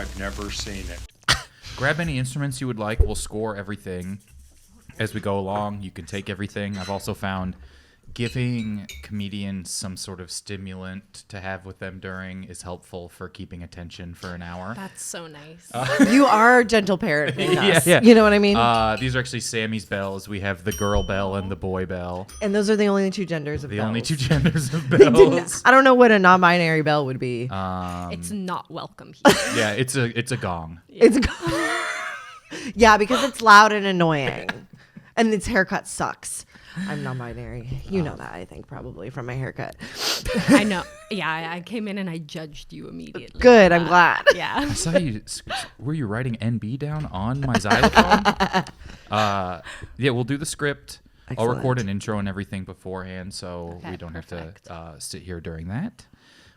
I've never seen it. Grab any instruments you would like. We'll score everything as we go along. You can take everything. I've also found giving comedians some sort of stimulant to have with them during is helpful for keeping attention for an hour. That's so nice. You are a gentle parenting us. Yeah. You know what I mean? These are actually Sammy's bells. We have the girl bell and the boy bell. And those are the only two genders of The bells. only two genders of bells. I don't know what a non-binary bell would be. It's not welcome here. Yeah, it's a gong. It's yeah, because it's loud and annoying, and its haircut sucks. I'm non-binary. You know that, I think, probably from my haircut. I know. Yeah, I came in and I judged you immediately. Good, I'm glad. Yeah. I saw you. Were you writing NB down on my xylophone? Yeah, we'll do the script. Excellent. I'll record an intro and everything beforehand, so Okay, we don't perfect. have to sit here during that.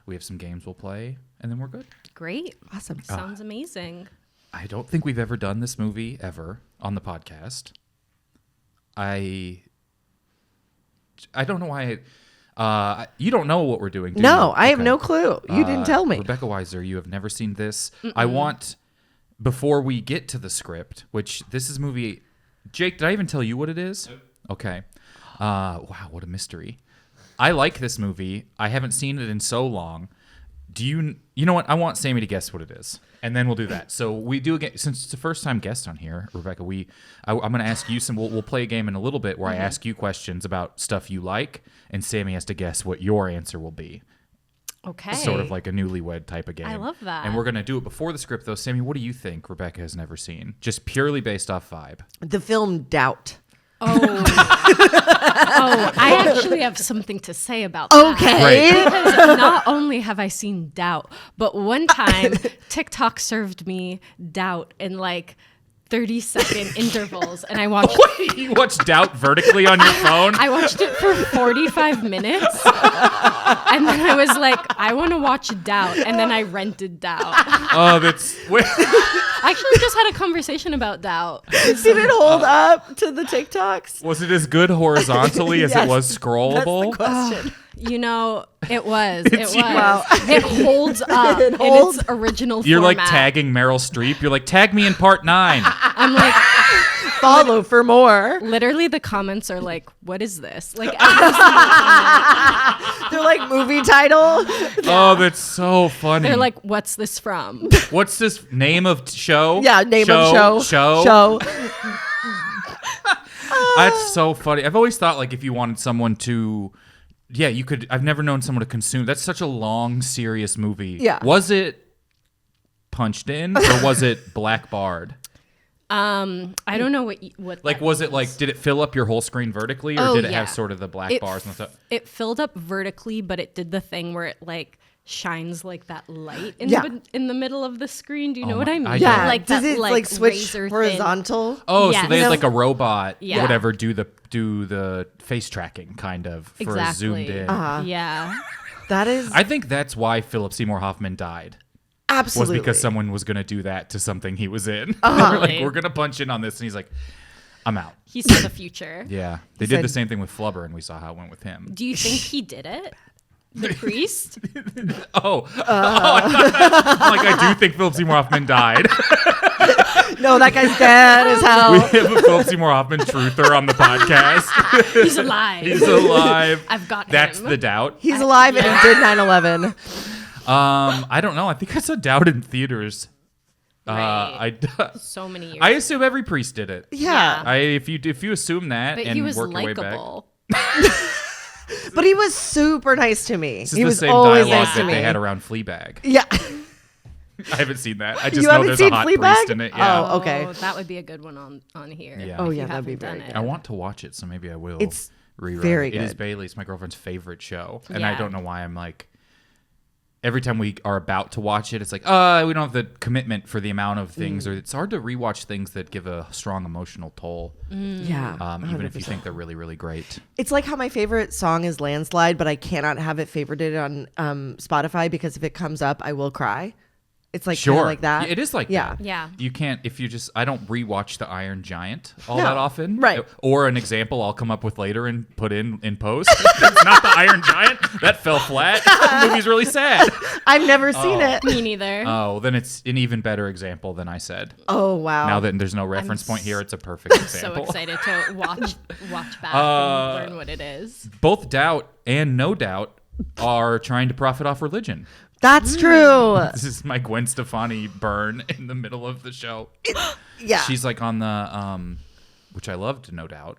We have some games we'll play, and then we're good. Great. Awesome. Sounds amazing. I don't think we've ever done this movie ever on the podcast. I don't know why. You don't know what we're doing, do No, you? I have Okay. no clue. You didn't tell me. Rebecca Weiser, you have never seen this. I want, before we get to the script, which this is a movie. Jake, did I even tell you what it is? Nope. Okay. Wow, what a mystery. I like this movie. I haven't seen it in so long. Do you know what? I want Sammy to guess what it is, and then we'll do that. So we do again, since it's the first time guest on here, Rebecca. I'm going to ask you some. We'll play a game in a little bit where I ask you questions about stuff you like, and Sammy has to guess what your answer will be. Okay. Sort of like a newlywed type of game. I love that. And we're going to do it before the script, though. Sammy, what do you think Rebecca has never seen? Just purely based off vibe. The film Doubt. Oh, I actually have something to say about that. Okay. Because not only have I seen Doubt, but one time TikTok served me Doubt in like 30-second intervals, and I watched. You watched Doubt vertically on your phone? I watched it for 45 minutes, and then I was like, I want to watch Doubt, and then I rented Doubt. Oh, that's... I actually just had a conversation about Doubt. Did it hold up to the TikToks? Was it as good horizontally as it Yes, was scrollable? That's the question. You know, it was. It was. Wow. It holds up It in holds- its original You're format. like tagging Meryl Streep. You're like, tag me in part 9. I'm like, Follow for more. literally the comments are like, what is this? Like, They're like movie title. Oh, that's so funny. they're like, what's this from? What's this name of show? Yeah, name of show. Show. That's so funny. I've always thought like if you wanted someone to, yeah, you could. I've never known someone to consume. That's such a long, serious movie. Yeah. Was it punched in or was it black barred? I don't know what Like, that was it means. like, did it fill up your whole screen vertically or Oh, did it yeah. have sort of the black bars and stuff? It filled up vertically, but it did the thing where it like shines like that light in the middle of the screen. Do you know what I mean? I Yeah. Like Does that, it like switch razor thin- horizontal? Oh, Yes. so they had like a robot, Yeah. whatever, do the face tracking kind of for Exactly. zoomed in. Yeah. That is I think that's why Philip Seymour Hoffman died. absolutely Was because someone was going to do that to something he was in. Uh-huh. They were like, we're going to punch in on this. And he's like, I'm out. He saw the future. Yeah. They He did said- the same thing with Flubber, and we saw how it went with him. Do you think he did it? The priest? Oh. I'm like, I do think Philip Seymour Hoffman died. No, that guy's dead as We hell. have a Philip Seymour Hoffman truther on the podcast. He's alive. He's alive. I've got That's him. the doubt. He's alive and he did 9/11. I don't know. I think I saw Doubt in theaters. Right. So many years. I assume every priest did it. Yeah. If you assume that but and he was work your way back. likable. But he was super nice to me. This He is was the same always dialogue nice to that me. they had around Fleabag. Yeah. I haven't seen that. I just You know haven't there's seen a hot Fleabag? priest in it. Yeah. Oh, okay. Oh, that would be a good one on here. Yeah. Oh, if yeah, you that'd be haven't very done good. I it. want to watch it, so maybe I will. It's rewrite very it. It is good. Bailey. It's my girlfriend's favorite show, and Yeah. I don't know why I'm like. Every time we are about to watch it, it's like, we don't have the commitment for the amount of things, or it's hard to rewatch things that give a strong emotional toll, Yeah. even if you 100%. think they're really, really great. It's like how my favorite song is Landslide, but I cannot have it favorited on Spotify because if it comes up, I will cry. It's like kind of like that. It is like Yeah. that. Yeah. You can't if you just. I don't rewatch The Iron Giant all No. that often. Right. Or an example I'll come up with later and put in post. It's not The Iron Giant. That fell flat. The movie's really sad. I've never seen it. Me neither. Oh, then it's an even better example than I said. Oh wow. Now that there's no reference point here, it's a perfect So example. excited to watch back and learn what it is. Both Doubt and No Doubt are trying to profit off religion. That's true. This is my Gwen Stefani burn in the middle of the show. Yeah. She's like on the, which I loved, No Doubt,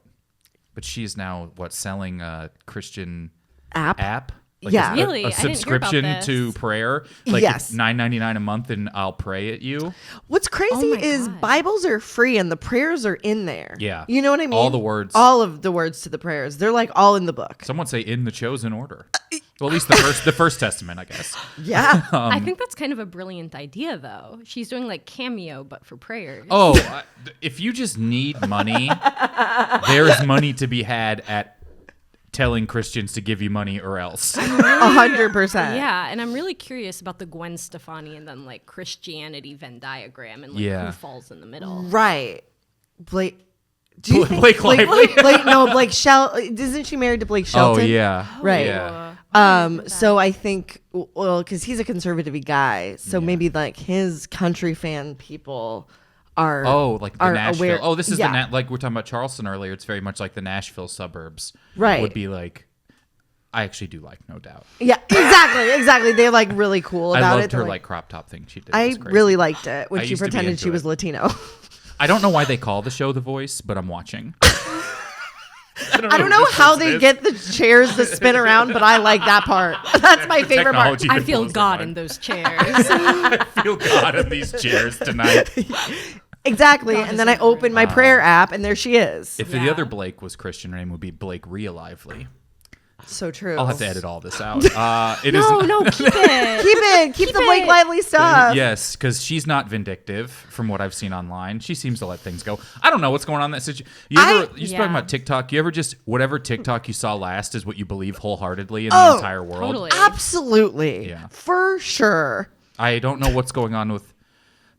but she's now selling a Christian app. Like Yeah. Really? a I didn't hear about subscription this. to prayer. Like Yes. $9.99 a month, and I'll pray at you. What's crazy Oh my is God. Bibles are free and the prayers are in there. Yeah. You know what I mean? All the words. All of the words to the prayers. They're like all in the book. Some would say in the chosen order. Well, at least the first testament, I guess. Yeah. I think that's kind of a brilliant idea, though. She's doing like Cameo, but for prayers. Oh, if you just need money, there's money to be had at telling Christians to give you money or else. 100%. Yeah, and I'm really curious about the Gwen Stefani and then like Christianity Venn diagram and like Yeah. who falls in the middle. Right. Blake. Do you think Blake Lively. Blake isn't she married to Blake Oh, Shelton? yeah. Right. Yeah. So I think, well, because he's a conservative guy, so maybe like his country fan people are Like the are Nashville. aware. Oh, this is Yeah. like we were talking about Charleston earlier. It's very much like the Nashville suburbs. Right. Would be like, I actually do like No Doubt. Yeah, exactly. They're like really cool I about loved it. her They're like crop top thing she did. It I was crazy. really liked it when I she used to be pretended into she was it. Latino. I don't know why they call the show The Voice, but I'm watching. I don't know how they get the chairs to spin around, but I like that part. That's my favorite part. Technology I that feel blows their God mind. in those chairs. I feel God in these chairs tonight. Exactly. And then I open my prayer app, and there she is. If the Yeah. other Blake was Christian, her name would be Blake Real Lively. So true. I'll have to edit all this out. It is no, keep it. Keep the Blake Lively stuff. yes, because she's not vindictive from what I've seen online. She seems to let things go. I don't know what's going on in that situation. You talking Yeah. about TikTok? You ever just whatever TikTok you saw last is what you believe wholeheartedly in the entire world? Totally. Absolutely. Yeah. For sure. I don't know what's going on with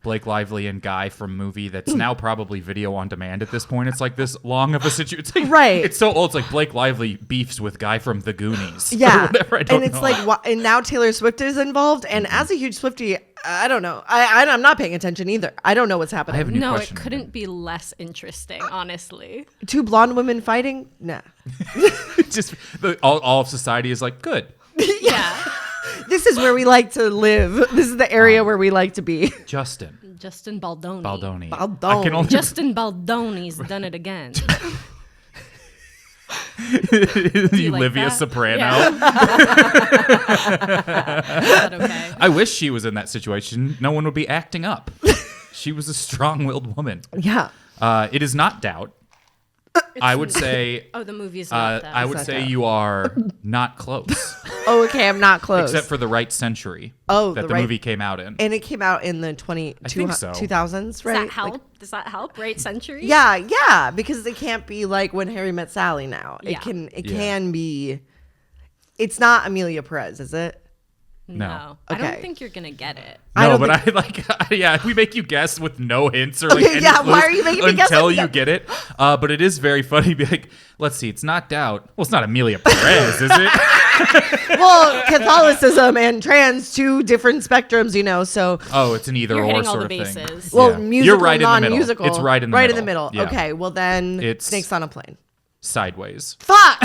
Blake Lively and Guy from movie that's now probably video on demand at this point. It's like this long of a situation. Like, Right. It's so old. It's like Blake Lively beefs with Guy from The Goonies. or Yeah. whatever. I don't And it's know. like, and now Taylor Swift is involved. And as a huge Swiftie, I don't know. I'm not paying attention either. I don't know what's happening. I have a new No, it question. couldn't be less interesting, honestly. Two blonde women fighting? Nah. Just all of society is like, good. Yeah. This is where we like to live. This is the area where we like to be. Justin Justin Baldoni. Baldoni. Baldoni. I can only Justin Baldoni's done it again. you like Livia that? Soprano. Yeah. Is that okay? I wish she was in that situation. No one would be acting up. She was a strong-willed woman. Yeah. It is not Doubt. I would say. Oh, the movie's not that. I would not say Doubt. you are not close, Oh, okay. I'm not close. except for the right century. Oh, that the the right- movie came out in. And it came out in the think so. 2000s, Does right? that help? Does that help? Right century? Yeah, because it can't be like When Harry Met Sally now. Yeah. It Yeah. can be. It's not Amelia Perez, is it? No. I Okay. don't think you're going to get it. I No, don't but I like, yeah, if we make you guess with no hints or like Okay, any yeah, why clues are you making me guess until with you no- get it? But it is very funny. Be like, let's see, it's not Doubt. Well, it's not Amelia Perez, is it? Well, Catholicism and trans, two different spectrums, so. Oh, it's an either You're or hitting all sort the of thing. bases. Well, Yeah. musical, You're right in the middle. non-musical. It's right in the right middle. in the middle. Yeah. Okay, well then, It's- Snakes on a Plane. Sideways. Fuck.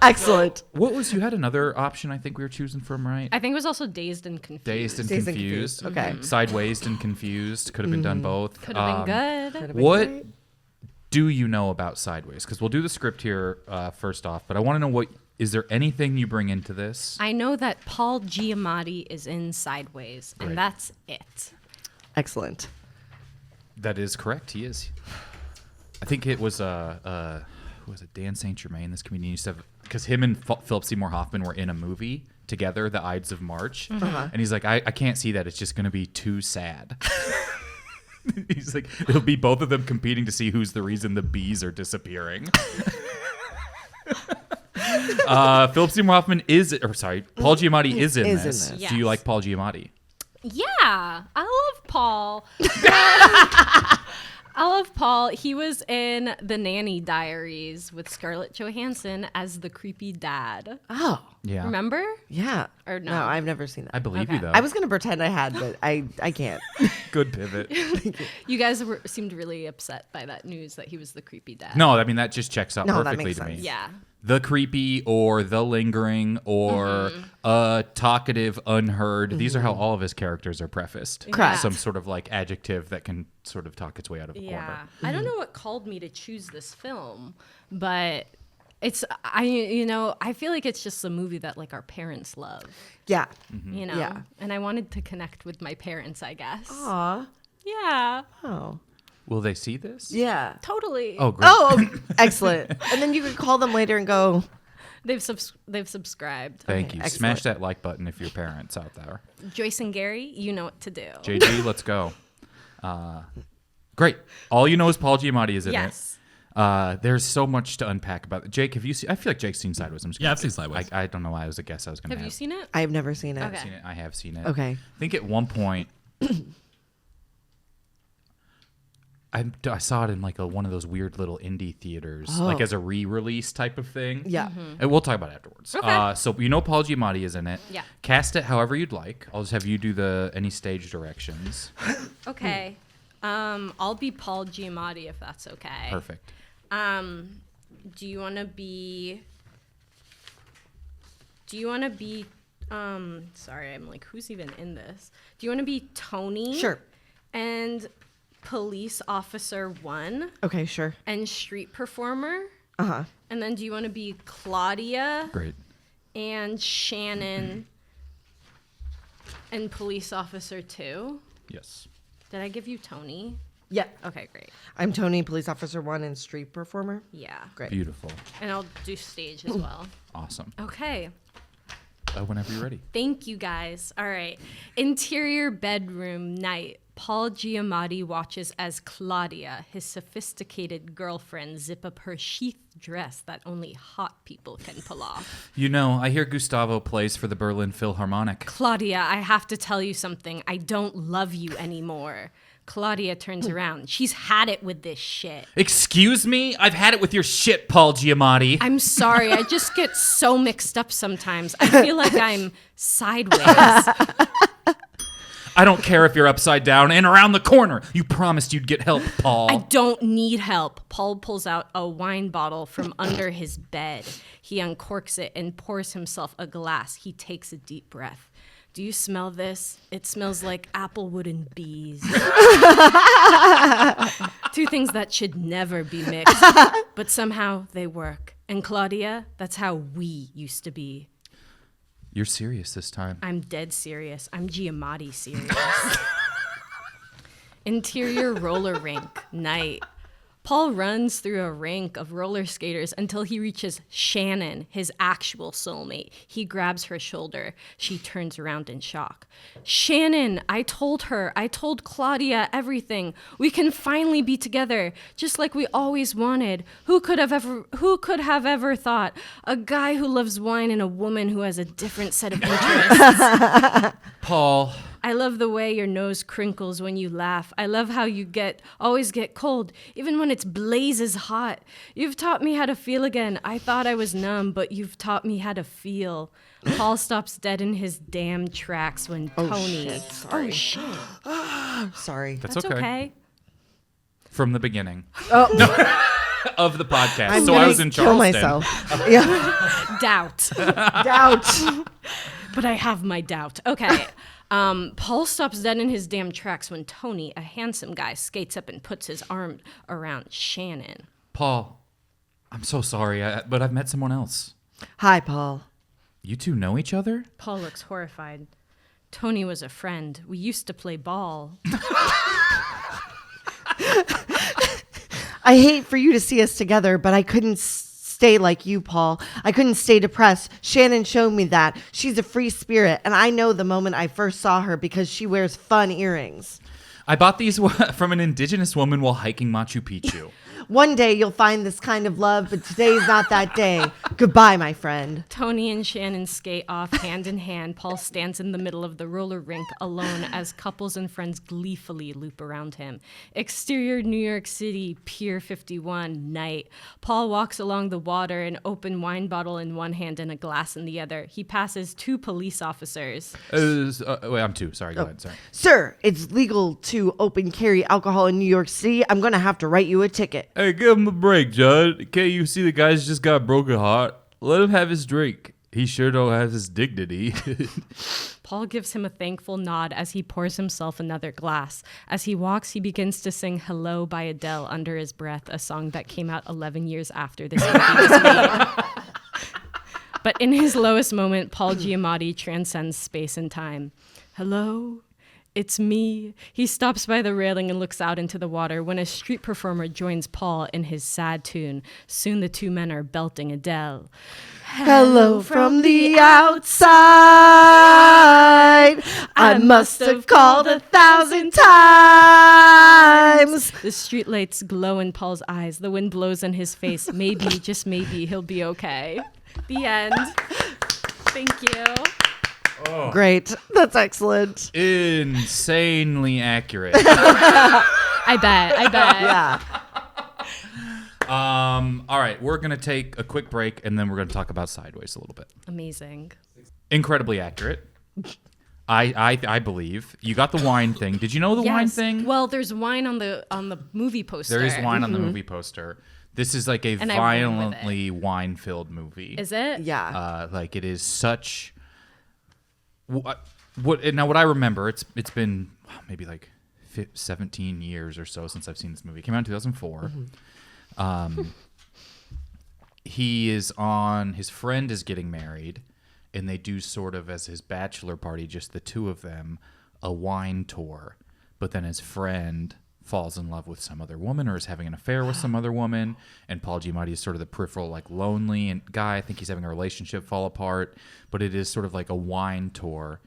Excellent. What was you had another option? I think we were choosing from, right? I think it was also Dazed and Confused. Dazed and Dazed and confused. Confused, okay. Sideways and confused could have been done both. Could have been good. What do you know about Sideways? Because we'll do the script here first off, but I want to know is there anything you bring into this? I know that Paul Giamatti is in Sideways, and Right. that's it. Excellent. That is correct. He is. I think it was who was it? Dan St. Germain. This comedian used to have, because him and Philip Seymour Hoffman were in a movie together, The Ides of March, and he's like, I can't see that. It's just going to be too sad. He's like, it'll be both of them competing to see who's the reason the bees are disappearing. Philip Seymour Hoffman Paul Giamatti is in Is in this. this. Yes. Do you like Paul Giamatti? Yeah, I love Paul. I love Paul. He was in The Nanny Diaries with Scarlett Johansson as the creepy dad. Oh, Yeah. Remember? yeah. Or no? No, I've never seen that. I believe Okay. you, though. I was going to pretend I had, but I can't. Good pivot. You guys seemed really upset by that news that he was the creepy dad. No, I mean, that just checks out No, that perfectly makes to me. sense. Yeah. The creepy or the lingering or talkative, unheard. These are how all of his characters are prefaced. Correct. Some sort of like adjective that can sort of talk its way out of a Yeah. corner. I don't know what called me to choose this film, but I feel like it's just a movie that like our parents love, Yeah. Yeah. And I wanted to connect with my parents, I guess. Aw. Yeah. Oh. Will they see this? Yeah. Totally. Oh, great. Oh, excellent. And then you could call them later and go, They've subscribed. Thank Okay, you. excellent. Smash that like button if your parents out there. Joyce and Gary, you know what to do. JG, let's go. Great. All you know is Paul Giamatti is in Yes. it. There's so much to unpack about it. Jake, have you seen? I feel like Jake's seen Sideways. I'm just Yeah, gonna I've seen say- Sideways. I don't know why I was a guess I was going to Have you seen it? I've never seen it. Okay. Seen it. I have seen it. Okay. I think at one point I saw it in like one of those weird little indie theaters, like as a re-release type of thing. Yeah. And we'll talk about it afterwards. Okay. So you know Paul Giamatti is in it. Yeah. Cast it however you'd like. I'll just have you do any stage directions. Okay. I'll be Paul Giamatti if that's okay. Perfect. Do you want to be sorry, I'm like, who's even in this? Do you want to be Tony? Sure. And police officer 1 Okay, sure. and street performer? Uh-huh. And then do you want to be Claudia Great. and Shannon and police officer 2? Yes. Did I give you Tony? Yeah. Okay, great. I'm Tony, police officer 1 and street performer. Yeah. Great. Beautiful. And I'll do stage as well. Awesome. Okay. Whenever you're ready. Thank you, guys. All right. Interior bedroom night. Paul Giamatti watches as Claudia, his sophisticated girlfriend, zip up her sheath dress that only hot people can pull off. You know, I hear Gustavo plays for the Berlin Philharmonic. Claudia, I have to tell you something. I don't love you anymore. Claudia turns around. She's had it with this shit. Excuse me? I've had it with your shit, Paul Giamatti. I'm sorry. I just get so mixed up sometimes. I feel like I'm sideways. I don't care if you're upside down and around the corner. You promised you'd get help, Paul. I don't need help. Paul pulls out a wine bottle from under his bed. He uncorks it and pours himself a glass. He takes a deep breath. Do you smell this? It smells like applewood and bees. Two things that should never be mixed, but somehow they work. And Claudia, that's how we used to be. You're serious this time. I'm dead serious. I'm Giamatti serious. Interior roller rink, night. Paul runs through a rink of roller skaters until he reaches Shannon, his actual soulmate. He grabs her shoulder. She turns around in shock. Shannon, I told Claudia everything. We can finally be together, just like we always wanted. Who could have ever thought? A guy who loves wine and a woman who has a different set of interests. Paul. I love the way your nose crinkles when you laugh. I love how you always get cold, even when it's blazes hot. You've taught me how to feel again. I thought I was numb, but you've taught me how to feel. Paul stops dead in his damn tracks when Tony. Shit. Sorry. Oh shit. Sorry. That's Okay. okay. From the beginning Oh, of the podcast. I'm So gonna I was in kill Charleston. myself. Yeah. Doubt. Doubt. But I have my doubt. Okay. Paul stops dead in his damn tracks when Tony, a handsome guy, skates up and puts his arm around Shannon. Paul, I'm so sorry, but I've met someone else. Hi, Paul. You two know each other? Paul looks horrified. Tony was a friend. We used to play ball. I hate for you to see us together, but I couldn't stay like you, Paul. I couldn't stay depressed. Shannon showed me that. She's a free spirit, and I know the moment I first saw her because she wears fun earrings. I bought these from an indigenous woman while hiking Machu Picchu. One day you'll find this kind of love, but today's not that day. Goodbye, my friend. Tony and Shannon skate off hand in hand. Paul stands in the middle of the roller rink alone as couples and friends gleefully loop around him. Exterior New York City, Pier 51, night. Paul walks along the water, an open wine bottle in one hand and a glass in the other. He passes 2 police officers. Wait, I'm 2. Sorry, go ahead. Sorry. Sir, it's legal to open carry alcohol in New York City. I'm going to have to write you a ticket. Hey, give him a break, Judd. Can't you see the guy's just got a broken heart? Let him have his drink. He sure don't have his dignity. Paul gives him a thankful nod as he pours himself another glass. As he walks, he begins to sing Hello by Adele under his breath, a song that came out 11 years after this movie was made. But in his lowest moment, Paul Giamatti transcends space and time. Hello? It's me. He stops by the railing and looks out into the water when a street performer joins Paul in his sad tune. Soon the 2 men are belting Adele. Hello from the outside. I must have called 1,000 times. The streetlights glow in Paul's eyes. The wind blows in his face. Maybe, just maybe, he'll be okay. The end. Thank you. Oh. Great. That's excellent. Insanely accurate. I bet. Yeah. All right, we're gonna take a quick break and then we're gonna talk about Sideways a little bit. Amazing. Incredibly accurate. I believe you got the wine thing. Did you know the wine thing? Well, there's wine on the movie poster. There is wine on the movie poster. This is like a And I ran with violently wine-filled movie. Is it? Yeah. Like it is such. What I remember, it's been maybe like 17 years or so since I've seen this movie. It came out in 2004. His friend is getting married, and they do sort of as his bachelor party, just the 2 of them, a wine tour. But then his friend falls in love with some other woman or is having an affair with some other woman, and Paul Giamatti is sort of the peripheral, like, lonely and guy. I think he's having a relationship fall apart, but it is sort of like a wine tour.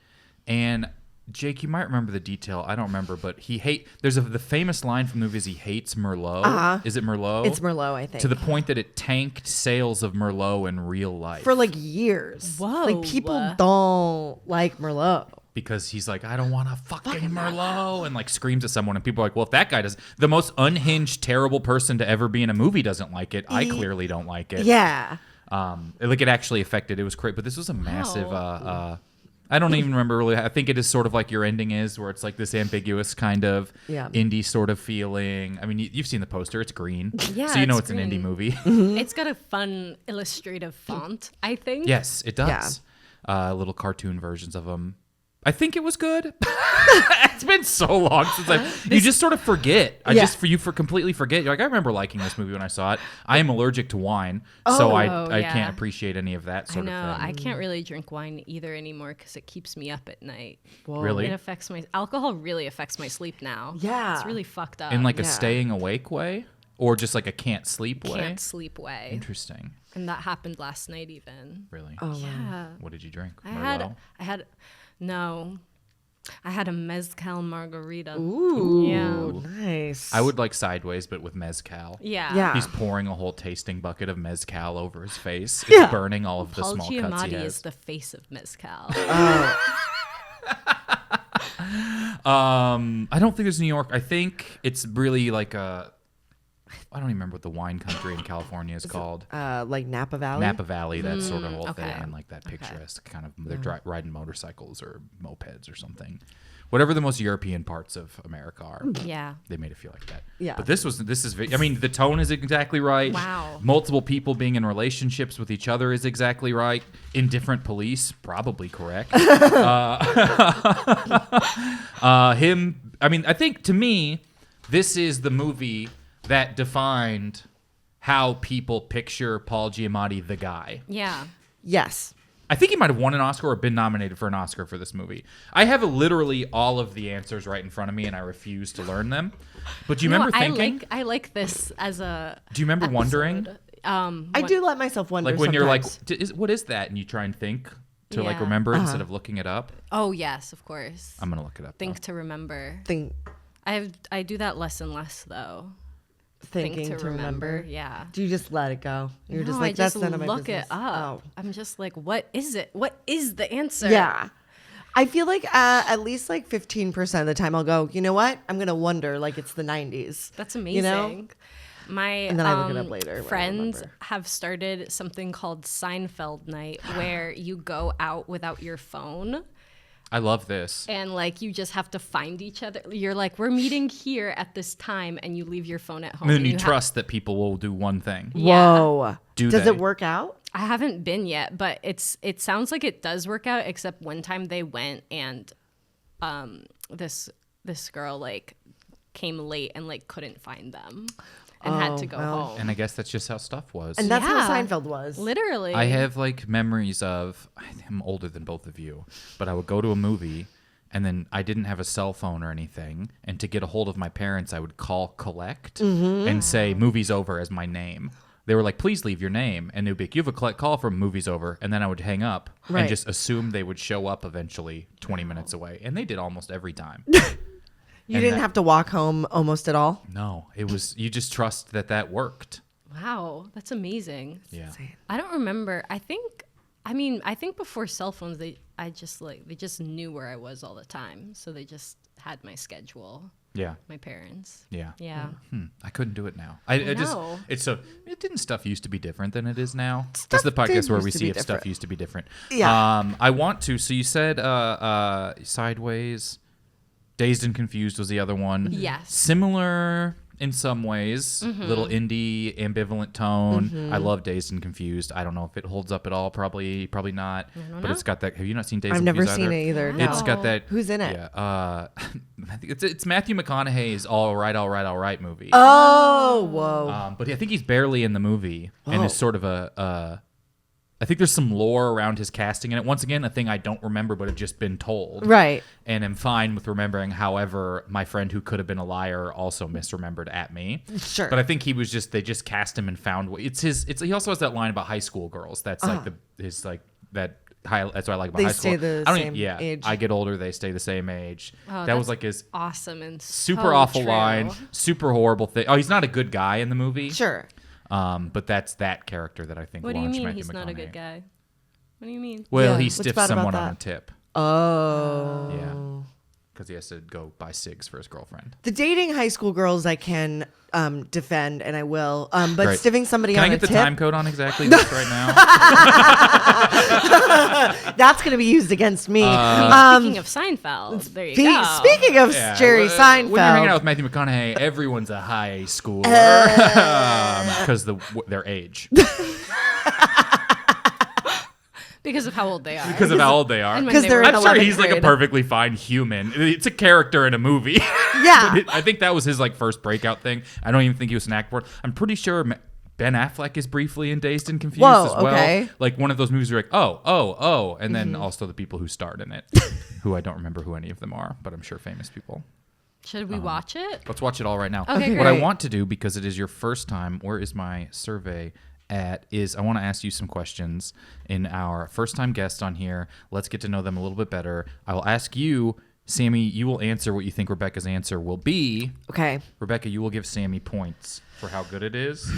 And Jake, you might remember the detail. I don't remember, but the famous line from the movie is he hates Merlot. Uh-huh. Is it Merlot? It's Merlot, I think. To the point that it tanked sales of Merlot in real life. For like years. Whoa. Like people don't like Merlot. Because he's like, I don't want a fucking Merlot, and like screams at someone, and people are like, well, if that guy does, the most unhinged, terrible person to ever be in a movie doesn't like it, I clearly don't like it. Yeah. Like it actually affected. It was great, but this was a massive. I don't even remember really. I think it is sort of like your ending is, where it's like this ambiguous kind of indie sort of feeling. I mean, you've seen the poster; it's green, Yeah, so you know it's it's green. an indie movie. It's got a fun illustrative font, I think. Yes, it does. Little cartoon versions of them. I think it was good. It's been so long since you just sort of forget. You completely forget. You're like, I remember liking this movie when I saw it. I am allergic to wine, so I can't appreciate any of that sort of thing. I can't really drink wine either anymore because it keeps me up at night. Whoa. Really? It affects alcohol really affects my sleep now. Yeah. It's really fucked up. In like a staying awake way, or just like a can't sleep way. Can't sleep way. Interesting. And that happened last night even. Really? Oh, Yeah. What did you drink? I Merlot? had a mezcal margarita. Ooh. Yeah. Nice. I would like Sideways, but with mezcal. Yeah. Yeah. He's pouring a whole tasting bucket of mezcal over his face. It's Yeah. burning all of the Paul small cuts he Giamatti has. is the face of mezcal. I don't think it's New York. I think it's really like I don't even remember what the wine country in California is called. Like Napa Valley. Napa Valley, that sort of whole okay. thing, and like that picturesque kind of. They're riding motorcycles or mopeds or something. Whatever the most European parts of America are. Yeah. They made it feel like that. Yeah. But this is. I mean, the tone is exactly right. Wow. Multiple people being in relationships with each other is exactly right. Indifferent police, probably correct. Him. I mean, I think to me, this is the movie that defined how people picture Paul Giamatti, the guy. Yeah. Yes. I think he might have won an Oscar or been nominated for an Oscar for this movie. I have literally all of the answers right in front of me, and I refuse to learn them. But do you remember thinking? I like this as a. Do you remember wondering? I do let myself wonder. Like when sometimes. you're like, what is that? And you try and think to like Yeah. remember it instead of looking it up. Oh yes, of course. I'm gonna look it up. Think to remember. think. I do that less and less though. thinking to remember. Yeah. Do you just let it go? You're just No, like, I just that's none of my look business. it up. I'm just like, what is it? What is the answer? Yeah. I feel like at least like 15% of the time I'll go, you know what? I'm going to wonder like it's the 90s. That's amazing. You know? My And then I look it up later when I friends remember. have started something called Seinfeld night where you go out without your phone I love this. and like you just have to find each other. You're like, we're meeting here at this time, and you leave your phone at home. And then and you trust that people will do one thing. Yeah. Whoa. Do Does they? it work out? I haven't been yet, but it sounds like it does work out. Except one time they went and this girl like came late and like couldn't find them and had to go home. And I guess that's just how stuff was. And that's Yeah. how Seinfeld was. Literally, I have like memories of, I'm older than both of you, but I would go to a movie and then I didn't have a cell phone or anything. And to get a hold of my parents, I would call collect and say movie's over as my name. They were like, please leave your name. And it would be like, you have a collect call from movie's over. And then I would hang up Right. and just assume they would show up eventually 20 minutes away. And they did almost every time. You And didn't that- have to walk home almost at all? No, it was, you just trust that worked. wow, that's amazing. Yeah. I don't remember. I think before cell phones, they just knew where I was all the time, so they just had my schedule. Yeah. My parents. Yeah. Yeah. I couldn't do it now. I just know. didn't stuff used to be different than it is now. That's the Stuff did podcast where used we to see be if stuff different. used to be different. Yeah. I want to. So you said Sideways, Dazed and Confused was the other one. Yes. Similar in some ways, little indie ambivalent tone. I love Dazed and Confused. I don't know if it holds up at all. Probably not. But it's got that. Have you not seen Dazed I've and never Confused seen either? it either. No. It's got that. Who's in it? Yeah. I think it's Matthew McConaughey's All Right movie. Oh, whoa. But I think he's barely in the movie, and Oh. is sort of I think there's some lore around his casting in it. Once again, a thing I don't remember, but have just been told. Right. And am fine with remembering. However, my friend who could have been a liar also misremembered at me. Sure. But I think they just cast him and found he also has that line about high school girls. That's like that's what I like about They high stay school. the I don't same age. I get older, they stay the same age. Oh, that was that's like his awesome and super so awful true. line, super horrible thing. Oh, he's not a good guy in the movie. Sure. But that's that character that I think What do you launched mean Matthew he's not a good McConaughey. guy? What do you mean? Well, Yeah, he what's stiffs bad about someone on a that? tip. Oh. Yeah. Because he has to go buy cigs for his girlfriend. The dating high school girls I can defend, and I will. But Great. stiffing somebody Can on I a get the tip, time code on exactly this right now? that's going to be used against me. Speaking of Seinfeld, there you go. Speaking of Yeah, Jerry Seinfeld. When you're hanging out with Matthew McConaughey, everyone's a high schooler because their age. Because of how old they are. Because of how old they are. And when 'Cause they they're were- in I'm sure 11th he's like a grade. perfectly fine human. It's a character in a movie. Yeah. I think that was his like first breakout thing. I don't even think he was an actor. I'm pretty sure Ben Affleck is briefly in Dazed and Confused Whoa, as well. okay. Like one of those movies where you're like, oh, and then also the people who starred in it, who I don't remember who any of them are, but I'm sure famous people. Should we watch it? Let's watch it all right now. Okay, What I great. want to do, because it is your first time, where is my survey at, is I want to ask you some questions in our first time guest on here. Let's get to know them a little bit better. I will ask you, Sammy, you will answer what you think Rebecca's answer will be. Okay. Rebecca, you will give Sammy points for how good it is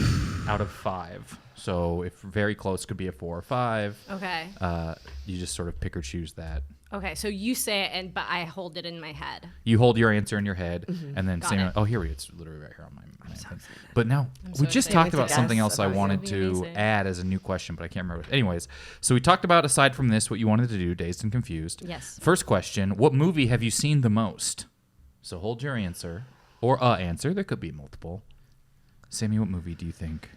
out of 5. So if very close, could be a 4 or 5. Okay. You just sort of pick or choose that. Okay, so you say it, but I hold it in my head. You hold your answer in your head, and then Got Sammy. it. Oh, here we. It's literally right here on my thing. But now I'm we so just excited. talked It's a about something guess else I about it. wanted It'll be to amazing. add as a new question, but I can't remember. Anyways, so we talked about, aside from this, what you wanted to do, Dazed and Confused. Yes. First question: what movie have you seen the most? So hold your answer, or answer. There could be multiple. Sammy, what movie do you think?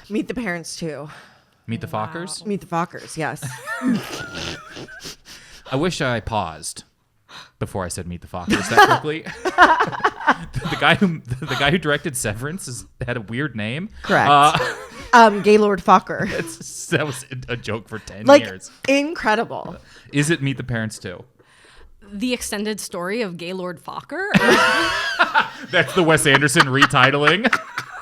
Meet the Parents too. Meet the Fockers. Meet the Fockers, yes. I wish I paused before I said Meet the Fockers that quickly. the guy who directed Severance had a weird name. Correct. Gaylord Fokker. That was a joke for 10 Like, years. incredible. Is it Meet the Parents too? The extended story of Gaylord Fokker? That's the Wes Anderson retitling.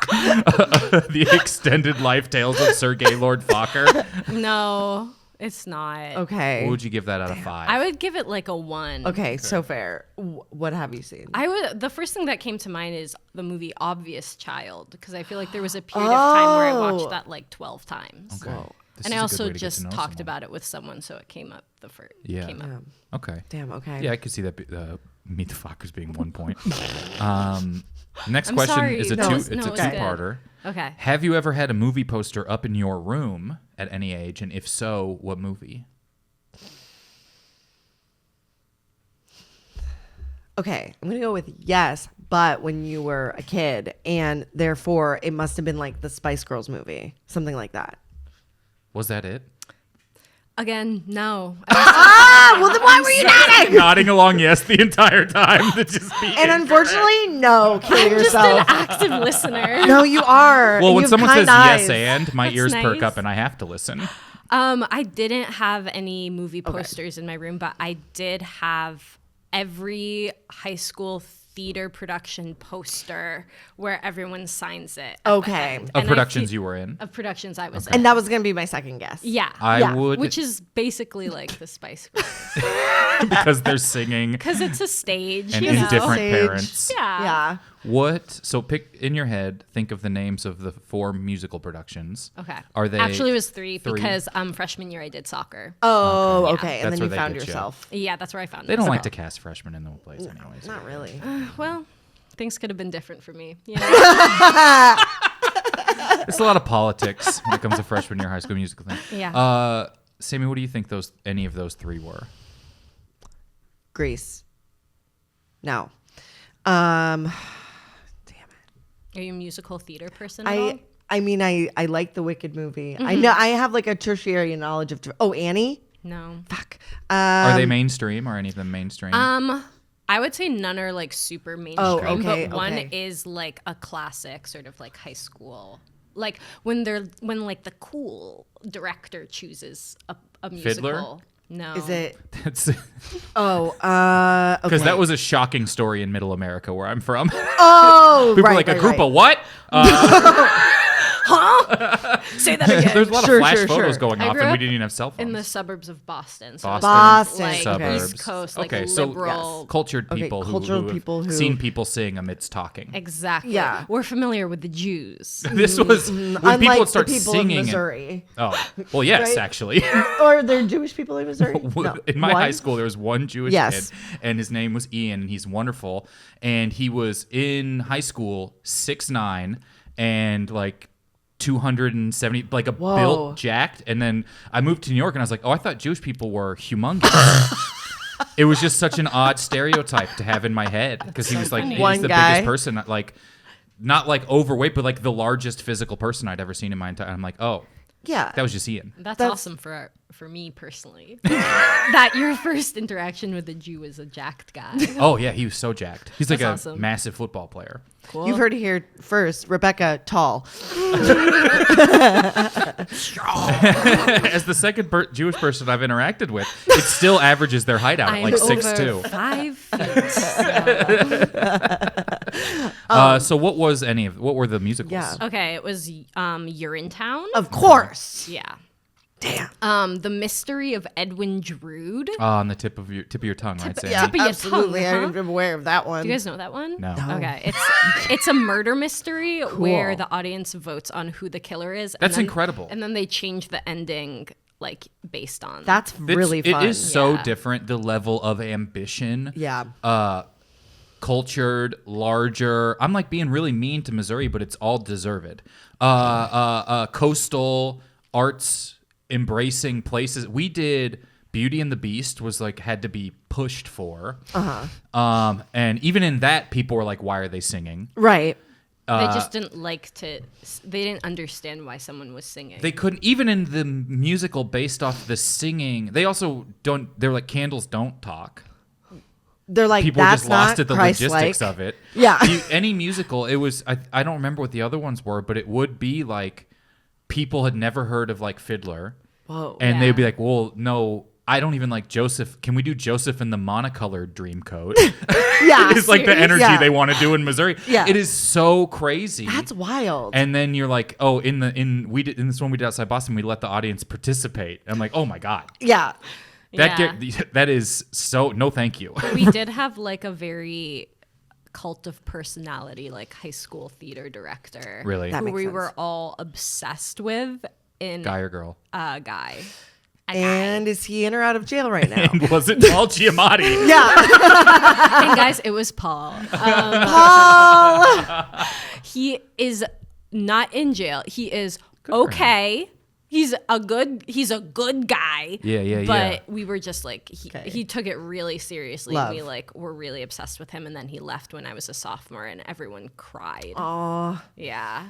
The extended life tales of Sir Gaylord Fokker. No. It's not. Okay. What would you give that out of 5? I would give it like a 1. Okay, so fair. What have you seen? The first thing that came to mind is the movie Obvious Child, because I feel like there was a period of time where I watched that like 12 times. Okay. This And is I a good also way to get just to know talked someone. about it with someone, so it came up the first. Yeah. Came up. Okay. Damn, okay. Yeah, I could see that Meet the Fockers being 1 point. Next I'm question sorry. is a No, two. it's- It's no, a it's good. two-parter. Okay. Have you ever had a movie poster up in your room at any age, and if so, what movie? Okay, I'm gonna go with yes, but when you were a kid, and therefore it must have been like the Spice Girls movie, something like that. Was that it? Again, no. Well, then why were you nodding? Nodding along yes the entire time. To just be And unfortunately, no. Kill I'm just an yourself. active listener. No, you are. Well, and when you have someone says kind yes eyes. and, my That's ears perk nice. up and I have to listen. I didn't have any movie posters in my room, but I did have every high school theater production poster where everyone signs it. at the Okay. end. Of And I productions fe- you were in. Of productions I was in. And that was gonna be my second guess. Yeah. I would, Which is basically like the Spice Girls. because they're singing Because it's a stage, and you in know. different Stage. parents. Yeah. Yeah. So pick in your head, think of the names of the 4 musical productions. Okay. Are they Actually, it was 3 three? because freshman year I did soccer. Oh, Yeah. okay. And That's then you where they found get you. yourself. Yeah, that's where I found They it. don't like to cast freshmen in the place anyways. Not really. Well, things could have been different for me. You know? It's a lot of politics when it comes to freshman year high school musical thing. Yeah. Sammy, what do you think any of those 3 were? Grease. No. Damn it. Are you a musical theater person at all? I mean, I like the Wicked movie. I Mm-hmm. know I have like a tertiary knowledge of. Oh, Annie. No. Fuck. Are they mainstream? Are any of them mainstream? I would say none are like super mainstream, okay, but one okay. is like a classic, sort of like high school. Like when like the cool director chooses a musical. Fiddler? No. Is it? That's Oh, because okay. that was a shocking story in Middle America, where I'm from. Oh, People right, were like, right, a group right. of what? Say that again. There's a lot Sure, of flash sure, photos sure. going I off, grew and we up didn't even have cell phones. in the suburbs of Boston. So Boston, like suburbs. East Coast, like okay, so liberal. cultured Okay, people cultural who have people who- seen people sing amidst talking. Exactly. Yeah. We're familiar with the Jews. This was when Unlike people would start the people singing. of Missouri, Oh, well, yes, Right? actually. or they're Jewish people in Missouri. No. In my One? high school, there was one Jewish Yes. kid, and his name was Ian, and he's wonderful. And he was in high school 6'9", and like 270, like a Whoa. built jacked. And then I moved to New York, and I was like, oh, I thought Jewish people were humongous. It was just such an odd stereotype to have in my head, because he was like, he's One the guy. biggest person, like not like overweight, but like the largest physical person I'd ever seen in my entire. I'm like, oh, Yeah. that was just Ian. That's That's- awesome for me personally. That your first interaction with a Jew was a jacked guy. Oh yeah, he was so jacked. He's like That's a awesome. massive football player. Cool. You've heard it here first. Rebecca, tall. As the second Jewish person I've interacted with, it still averages their height out at I'm like over 6'2". 5 feet. So what were the musicals? Yeah. Okay, it was Urinetown. Of course. Yeah. Damn. The Mystery of Edwin Drood. On the tip of your tongue, right? Sam? Yeah, Tip of your absolutely. tongue, huh? I'm aware of that one. Do you guys know that one? No. Okay, it's a murder mystery where the audience votes on who the killer is. That's incredible. And then they change the ending like based on. That's really fun. It is so Yeah. different, the level of ambition. Yeah. Cultured, larger. I'm like being really mean to Missouri, but it's all deserved. Coastal arts embracing places. We did Beauty and the Beast was like had to be pushed for. And even in that, people were like, "Why are they singing?" Right. They just didn't like to. They didn't understand why someone was singing. They couldn't even in the musical based off the singing. They also don't. They're like candles don't talk. They're like, People that's just lost not at the Christ-like. logistics of it. Yeah. Any musical, it was. I don't remember what the other ones were, but it would be like people had never heard of like Fiddler. Whoa. And Yeah. they'd be like, well, no, I don't even like Joseph. Can we do Joseph in the monocolored dream coat? Yeah. It's like the energy Yeah. they want to do in Missouri. Yeah. It is so crazy. That's wild. And then you're like, oh, in this one we did outside Boston, we let the audience participate. I'm like, oh my God. Yeah. That is so, no thank you. We did have like a very cult of personality, like high school theater director. Really? That Who makes we sense. were all obsessed with in Guy or girl? guy. A And is he in or out of jail right now? And was it Paul Giamatti? Yeah. guy. And guys, it was Paul. Paul. He is not in jail. He is okay. He's a good guy. Yeah. But we were just like he took it really seriously. Love. We like were really obsessed with him, and then he left when I was a sophomore, and everyone cried. Oh. Yeah.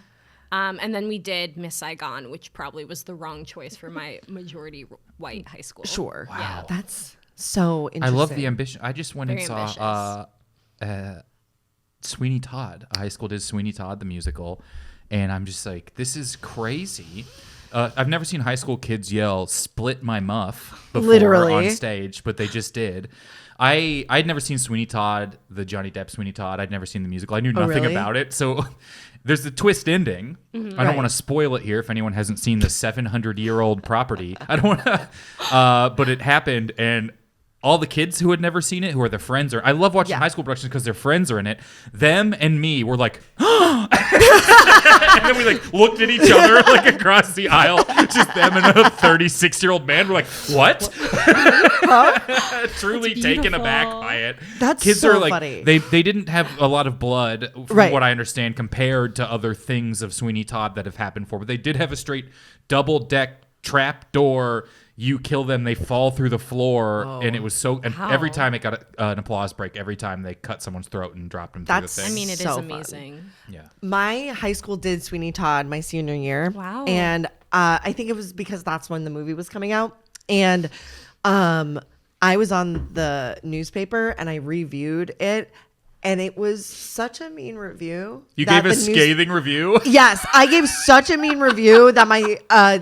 And then we did Miss Saigon, which probably was the wrong choice for my majority white high school. Sure. Wow. That's so interesting. I love the ambition. I just went Very and saw Sweeney Todd. A high school did Sweeney Todd, the musical. And I'm just like, this is crazy. I've never seen high school kids yell, split my muff before Literally. on stage, but they just did. I'd never seen Sweeney Todd, the Johnny Depp Sweeney Todd. I'd never seen the musical. I knew nothing really? about it. So there's the twist ending. I don't Right. want to spoil it here if anyone hasn't seen the 700-year-old property. I don't want to, but it happened, and all the kids who had never seen it, who are the friends, I love watching Yeah. high school productions because their friends are in it. Them and me were like, and then we like looked at each other like across the aisle, just them and a 36-year-old man. We're like, what? Truly taken beautiful. aback by it. That's Kids so are like, funny. they didn't have a lot of blood, from Right. what I understand, compared to other things of Sweeney Todd that have happened before. But they did have a straight double-deck trap door. You kill them, they fall through the floor, and it was so. And How? every time it got an applause break. Every time they cut someone's throat and dropped them That's- through I the thing. mean, it is So fun. amazing. Yeah. My high school did Sweeney Todd my senior year. Wow. And I think it was because that's when the movie was coming out. And I was on the newspaper and I reviewed it. And it was such a mean review. You that gave a the scathing review. Yes, I gave such a mean review that my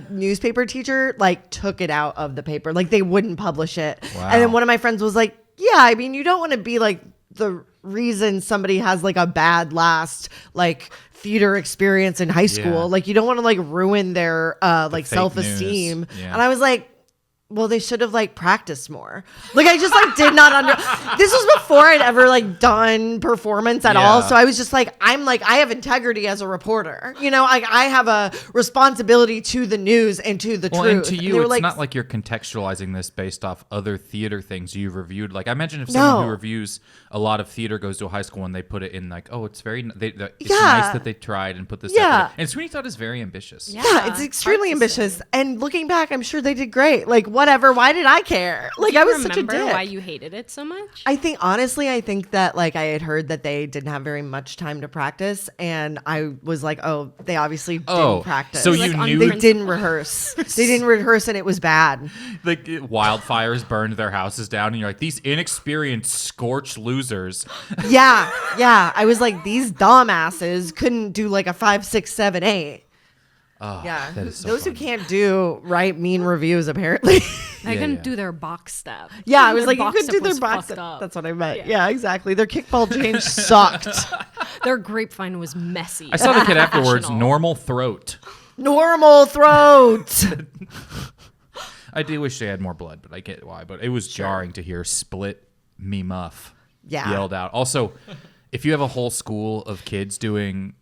newspaper teacher like took it out of the paper. Like they wouldn't publish it. Wow. And then one of my friends was like, "Yeah, I mean, you don't want to be like the reason somebody has like a bad last like theater experience in high school. Yeah. Like you don't want to like ruin their like fake self-esteem." news. Yeah. And I was like, well, they should have like practiced more. Like I just like did not this was before I'd ever like done performance at all. Yeah. So I was just like, I have integrity as a reporter. You know, I have a responsibility to the news and to the Well, truth. and to they you, were it's like, not like you're contextualizing this based off other theater things you've reviewed. Like, I imagine if someone who No. reviews a lot of theater goes to a high school and they put it in like, oh, it's very, it's Yeah. nice that they tried and put this. Yeah. Effort in. And Sweeney Todd is very ambitious. yeah, it's extremely hard to ambitious. say. And looking back, I'm sure they did great. Like whatever. Why did I care? Like Do you I was such a remember dick. why you hated it so much? I think I think that like I had heard that they didn't have very much time to practice, and I was like, oh, they obviously didn't practice. so Like, you on knew they didn't rehearse. They didn't rehearse, and it was bad. like wildfires burned their houses down, and you're like, these inexperienced, scorched losers. Yeah. I was like, these dumbasses couldn't do like a 5, 6, 7, 8. Oh, Yeah, that is so those funny. who can't do mean reviews apparently. I Yeah, couldn't yeah. do their box step. Yeah, I was Their like, you box could step do their was box. fucked up. That's what I meant. Yeah. Yeah, exactly. Their kickball change sucked. Their grapevine was messy. I saw the kid afterwards, Professional. normal throat. Normal throat. I do wish they had more blood, but I get why. But it was jarring to hear "split me muff" Yeah. yelled out. Also, if you have a whole school of kids doing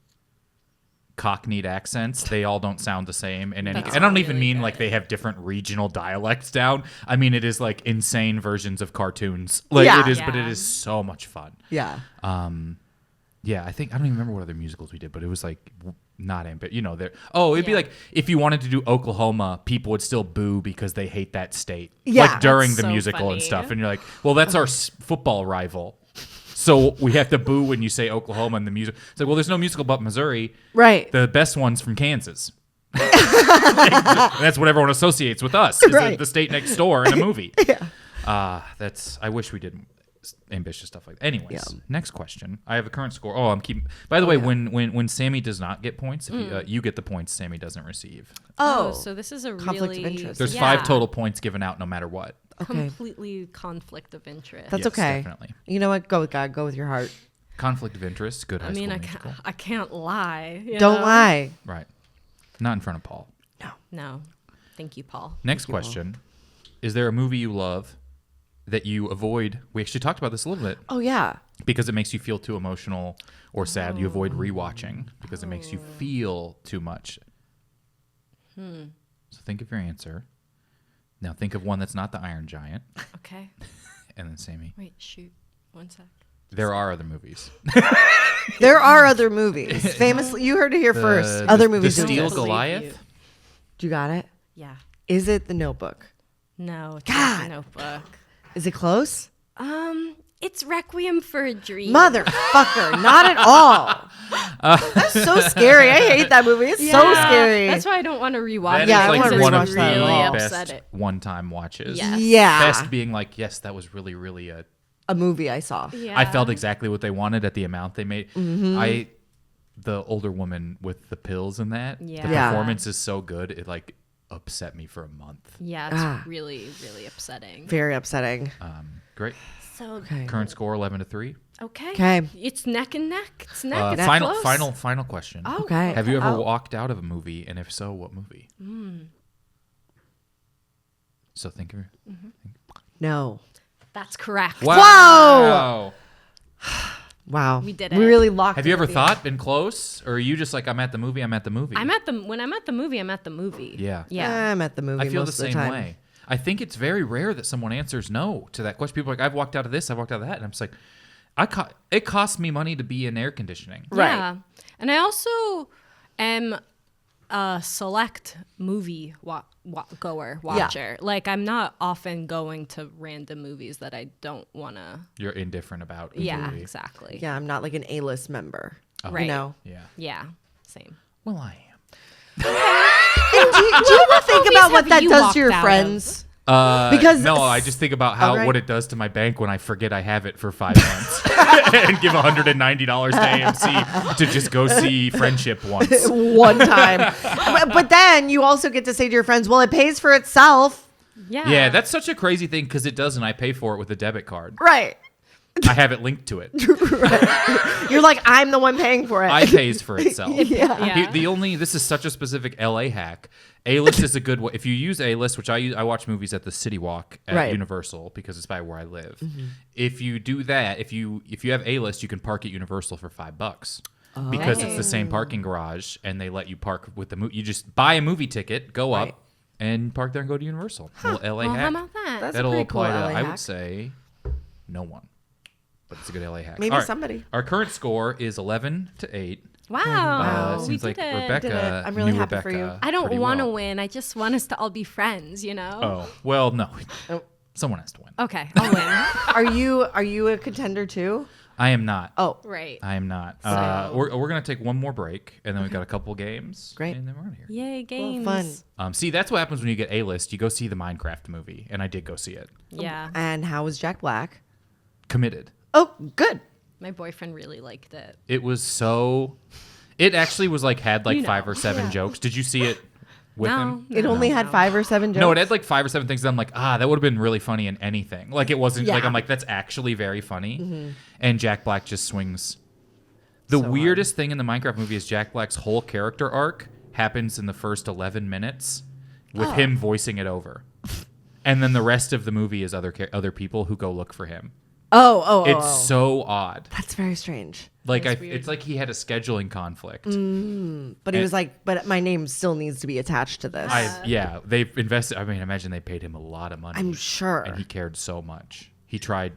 Cockneyed accents, they all don't sound the same. And That's I don't even really mean good. like they have different regional dialects down. I mean it is like insane versions of cartoons. Like Yeah. it is, but it Yeah. is so much fun. Yeah. Yeah, I don't even remember what other musicals we did, but it was like not ambitious. You know, there. Oh, it'd be like if you wanted to do Oklahoma, people would still boo because they hate that state. Yeah. Like during That's the so musical and funny. stuff, and you're like, well, that's our football rival. So we have to boo when you say Oklahoma in the music. It's like, well, there's no musical but Missouri. Right. The best one's from Kansas. That's what everyone associates with us. Is Right. the state next door in a movie. Yeah. That's. I wish we did ambitious stuff like that. Anyways, Yeah. next question. I have a current score. Oh, I'm keeping. By the way, when Sammy does not get points, if you get the points Sammy doesn't receive. Oh. So this is a Conflict of really interest. There's yeah. 5 total points given out no matter what. Completely conflict of interest. That's Yes, okay. definitely. You know what? Go with God. Go with your heart. Conflict of interest. Good high I mean, school musical. I can't lie. you Don't know? lie. Right. Not in front of Paul. No. Thank you, Paul. Next question. Is there a movie you love that you avoid? We actually talked about this a little bit. Oh yeah. Because it makes you feel too emotional or sad. You avoid rewatching because it makes you feel too much. So think of your answer. Now think of one that's not the Iron Giant. Okay. And then Sammy. Wait, shoot. 1 sec. There are other movies. There are other movies. Famously, you heard it here first. Other movies. The do Steel this. Believe Goliath. you. You got it? Yeah. Is it The Notebook? No, it's God. not the Notebook. Is it close? It's Requiem for a Dream. Motherfucker, not at all. That's so scary. I hate that movie. It's so Yeah, scary. That's why I don't want to rewatch That it. is I like wanna one rewatch of that. the really best upset it. one-time watches. Yes. Yeah. Best being like, yes, that was really, really a. A movie I saw. Yeah. I felt exactly what they wanted at the amount they made. The older woman with the pills in that. Yeah. The Yeah. performance is so good. It like upset me for a month. Yeah, it's really, really upsetting. Very upsetting. Great. So Okay. Current score 11-3. okay. Okay. It's neck and neck. It's neck. It's Final, close. final question. Oh, Okay. Have you ever Oh. walked out of a movie, and if so, what movie? So think of. No. That's correct. Wow. Wow. We did We it. really locked Have you it ever at the thought been close, or are you just like I'm at the movie? I'm at the movie. When I'm at the movie, I'm at the movie. Yeah. end. Yeah. I'm at the movie I feel the most of same time. way. I think it's very rare that someone answers no to that question. People are like, I've walked out of this, I've walked out of that, and I'm just like, it costs me money to be in air conditioning. Right. Yeah. And I also am a select movie watcher. Like I'm not often going to random movies that I don't want to. You're indifferent about. a Yeah, movie. exactly. Yeah, I'm not like an A-list member. Right. You know. Yeah. Yeah. Same. Well, I am. And do you ever think movies about what have that you does to your walked out friends? Because no, I just think about how Alright. what it does to my bank when I forget I have it for 5 months and give $190 to AMC to just go see Friendship once. One time. But then you also get to say to your friends, well, it pays for itself. Yeah. Yeah, that's such a crazy thing because it doesn't. I pay for it with a debit card. Right. I have it linked to it. You're like, I'm the one paying for it. I pays for itself. Yeah. This is such a specific LA hack. A-list is a good way. If you use A-list, which I watch movies at the City Walk at Right. Universal because it's by where I live. If you do that, if you have A-list, you can park at Universal for $5 because it's the same parking garage and they let you park with the movie. You just buy a movie ticket, go Right. up, and park there and go to Universal. Little LA Well, hack. how about that? That's a That'll pretty apply cool to, LA I hack. would say, no one. But it's a good LA hack. Maybe All right. somebody. Our current score is 11-8. Wow. Seems we like did it. Rebecca. Did it. I'm really knew happy for you. Rebecca I don't pretty want to well. win. I just want us to all be friends, you know? Oh well, no. Oh. Someone has to win. Okay, I'll win. Are you a contender too? I am not. Oh, Right. I am not. So- We're gonna take one more break, and then we've got a couple games. Great. And then we're out of here. Yay, games. fun. See, that's what happens when you get A-list. You go see the Minecraft movie, and I did go see it. Yeah. And how was Jack Black? Committed. Oh, good. My boyfriend really liked it. It was so. It actually was like had like You know. 5 or 7 jokes. Did you see it with him? It only had 5 or 7 jokes. No, it had like 5 or 7 things that I'm like, that would have been really funny in anything. Like it wasn't like Yeah. I'm like that's actually very funny. And Jack Black just swings. The So weirdest thing in the Minecraft movie is Jack Black's whole character arc happens in the first 11 minutes with him voicing it over. And then the rest of the movie is other people who go look for him. It's so odd. That's very strange. Like That's weird. it's like he had a scheduling conflict. But he was like, but my name still needs to be attached to this. They've invested. I mean, imagine they paid him a lot of money. I'm sure. And he cared so much. He tried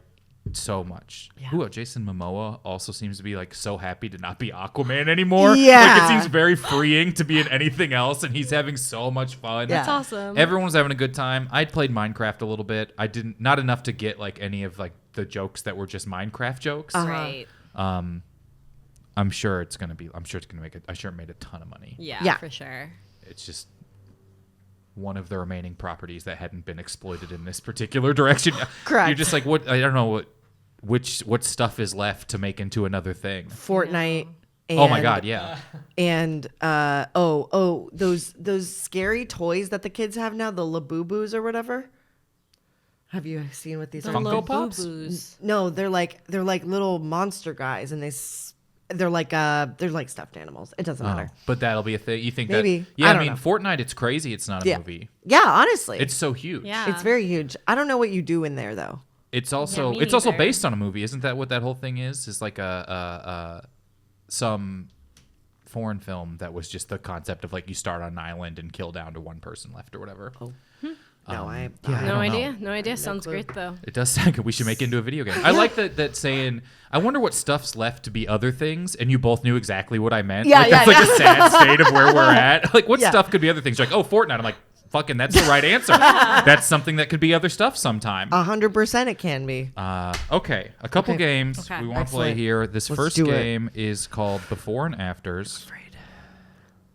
so much. Ooh, Jason Momoa also seems to be like so happy to not be Aquaman anymore. Yeah. Like it seems very freeing to be in anything else, and he's having so much fun. Yeah. That's awesome. Everyone was having a good time. I'd played Minecraft a little bit. I didn't, not enough to get like any of like the jokes that were just Minecraft jokes. Right. I'm sure it's gonna make it. I'm sure it made a ton of money. Yeah, for sure. It's just one of the remaining properties that hadn't been exploited in this particular direction. Correct. You're just like, what? I don't know what stuff is left to make into another thing. Fortnite. And, Oh my god, yeah. And those scary toys that the kids have now, the Labubu's or whatever. Have you seen what these They're are? Funko little Pops? boo-boos. No, they're like little monster guys, and they're like stuffed animals. It doesn't matter. But that'll be a thing. You think Maybe. that? Yeah, I I don't mean, know. Fortnite. It's crazy. It's not a movie. Yeah, honestly, It's so huge. Yeah. it's very huge. I don't know what you do in there though. It's also me it's also neither. based on a movie. Isn't that what that whole thing is? It's like some foreign film that was just the concept of like you start on an island and kill down to one person left or whatever. Oh. No, I yeah. No don't idea. know. No idea. Sounds great though. It does sound good. We should make it into a video game. I like that saying, I wonder what stuff's left to be other things, and you both knew exactly what I meant. Yeah, like, yeah, that's like a sad state of where we're at. Like, what Yeah. stuff could be other things? You're like, oh, Fortnite. I'm like, fucking, that's the right answer. That's something that could be other stuff sometime. 100% it can be. Okay, a couple Okay. games Okay. we want to play Excellent. here. This Let's first do it. game is called Before and Afters.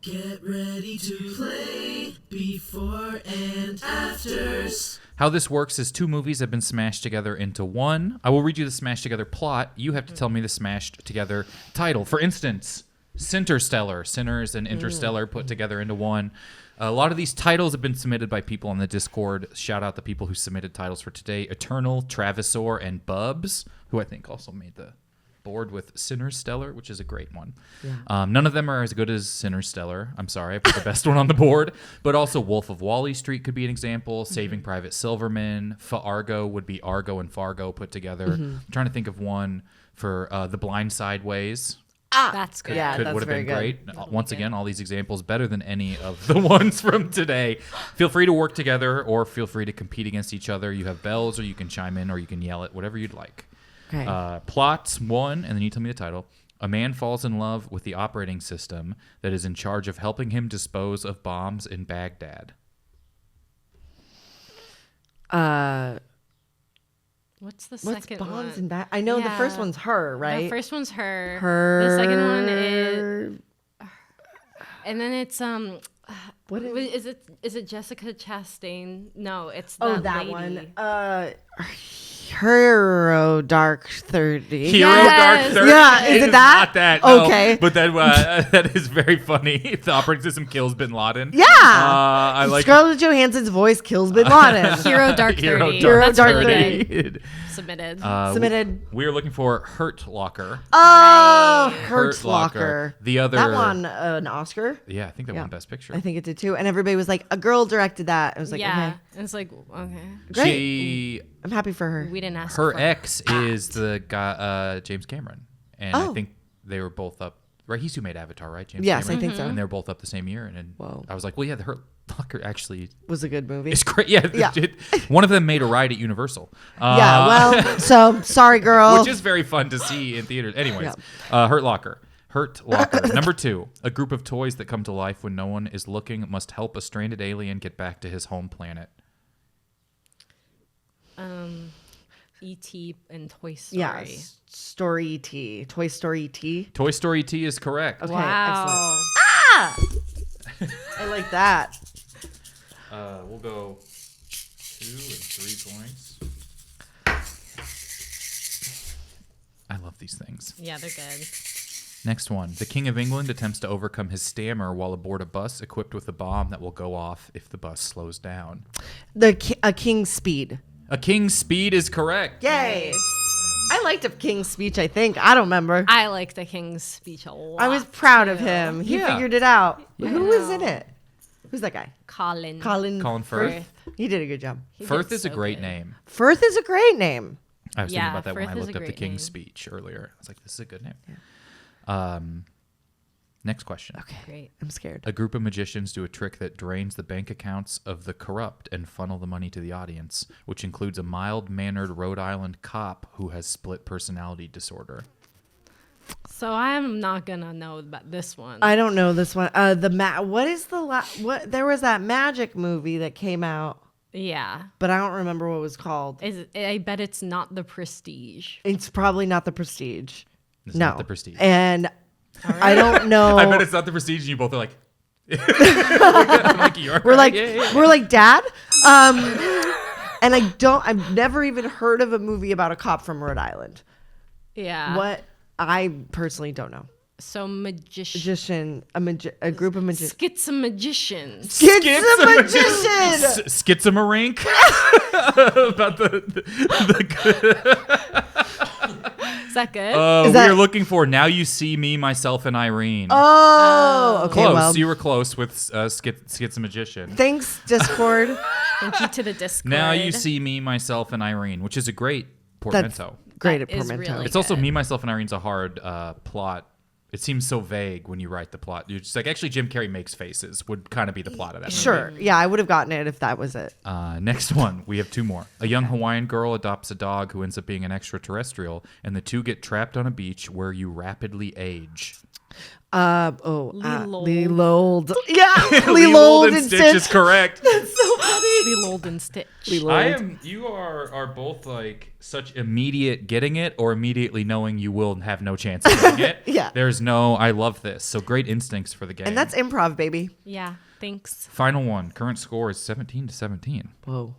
Get ready to play before and afters. How this works is two movies have been smashed together into one. I will read you the smashed together plot. You have to tell me the smashed together title. For instance, Interstellar. Sinners and Interstellar put together into one. A lot of these titles have been submitted by people on the Discord. Shout out the people who submitted titles for today. Eternal, Travisor, and Bubs, who I think also made the board with Sinnerstellar, which is a great one. Yeah. None of them are as good as Sinnerstellar. I'm sorry, I put the best one on the board. But also Wolf of Wall Street could be an example. Saving Private Silverman. Fargo would be Argo and Fargo put together. I'm trying to think of one for The Blind Sideways. That's good. Yeah, Would that's have very been good. great. Once again, all these examples better than any of the ones from today. Feel free to work together or feel free to compete against each other. You have bells or you can chime in or you can yell it, whatever you'd like. Okay. Plots, one, and then you tell me the title. A man falls in love with the operating system that is in charge of helping him dispose of bombs in Baghdad. What's the What's second bombs one? and that? I know the first Yeah. one's her, right? The first one's her. her. The second one is, and then it's What is it Jessica Chastain? No, it's Oh, that that lady. one. Hero Dark 30. Hero Yes. Dark 30? Yeah, is it that? Not that. No. Okay. But that is very funny. If the operating system kills Bin Laden. Yeah. I like Scarlett Johansson's voice kills Bin Laden. Hero Dark 30. Hero That's Dark really 30. good. Submitted. Submitted. We are looking for Hurt Locker. Oh, Hurt Hurt Locker. The other. That won an Oscar. Yeah, I think that Yeah. won Best Picture. I think it did too. And everybody was like, a girl directed that. I was like, yeah, okay. and it's like okay, Great. She, I'm happy for her. we didn't ask her for ex is the guy, James Cameron, and I Oh. think they were both up. Right, he's who made Avatar, right? James Yes, Cameron? I think so. And they were both up the same year, and Whoa. I was like, well, yeah, the Hurt Locker actually Was a good movie. is great. Yeah, Yeah. One of them made a ride at Universal. Yeah, well, so sorry, girl. Which is very fun to see in theaters. Anyways, Hurt Locker. Hurt Locker. Number 2. A group of toys that come to life when no one is looking must help a stranded alien get back to his home planet. E.T. and Toy Story. Yeah, Story T. Toy Story T. Toy Story T is correct. Okay, Wow. excellent. I like that. We'll go 2 and 3 points. I love these things. Yeah, they're good. Next one. The King of England attempts to overcome his stammer while aboard a bus equipped with a bomb that will go off if the bus slows down. A King's Speed. A King's Speed is correct. Yay. I liked a King's Speech, I think. I don't remember. I like the King's Speech a lot. I was proud of too. him. He Yeah. figured it out. I Who was in know. it? Who's that guy? Colin. Colin Firth. He did a good job. He Firth did is a so great good. name. Firth is a great name. I was thinking Yeah, about that when I Firth is looked a up the great King's name. Speech earlier. I was like, this is a good name. Next question. Okay. Great. I'm scared. A group of magicians do a trick that drains the bank accounts of the corrupt and funnel the money to the audience, which includes a mild-mannered Rhode Island cop who has split personality disorder. So I'm not gonna know about this one. I don't know this one. What is what? There was that magic movie that came out, yeah. but I don't remember what it was called. I bet it's not The Prestige. It's probably not The Prestige. It's No, not The Prestige. And I don't know. I bet it's not The Prestige, and you both are like... I'm like, "You're We're right." like, Yeah, yeah, yeah. we're like, Dad. And I've never even heard of a movie about a cop from Rhode Island. Yeah. What? I personally don't know. So magician. A group of magicians. Schizomagicians. Schizomagician. Schizomarink. About the Is that good? we are looking for Now You See Me, Myself, and Irene. Okay. Close. Well, You were close with Schizomagician. thanks, Discord. Thank you to the Discord. Now You See Me, Myself, and Irene, which is a great portmanteau. Great That at is portmanteau. really It's also good. Me, Myself, and Irene's a hard plot. It seems so vague when you write the plot. You're just like, actually, Jim Carrey makes faces would kind of be the plot of that movie. Sure. Yeah, I would have gotten it if that was it. Next one, we have two more. A young Hawaiian girl adopts a dog who ends up being an extraterrestrial, and the two get trapped on a beach where you rapidly age. Lelold. Yeah, Lelold and Stitch is correct. Lelold and Stitch. You are both like such immediate getting it or immediately knowing you will have no chance of getting it. Yeah. There's no, I love this. So great instincts for the game. And that's improv, baby. Yeah, thanks. Final one. Current score is 17-17. Whoa.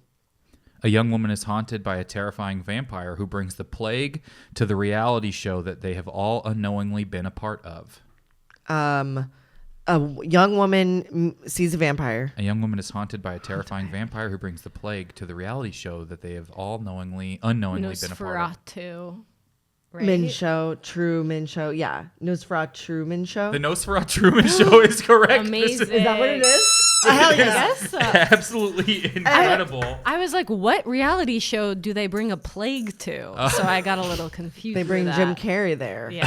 A young woman is haunted by a terrifying vampire who brings the plague to the reality show that they have all unknowingly been a part of. A young woman sees a vampire. A young woman is haunted by a terrifying vampire who brings the plague to the reality show that they have all unknowingly been a part of. Nosferatu. Right? Min show, Truman show. Yeah. Nosferatu Truman show. The Nosferatu Truman Show is correct. Amazing. Is that what it is? Hell I yeah. guess so. Absolutely incredible. I was like, what reality show do they bring a plague to? So I got a little confused. They bring with Jim that. Carrey there. Yeah.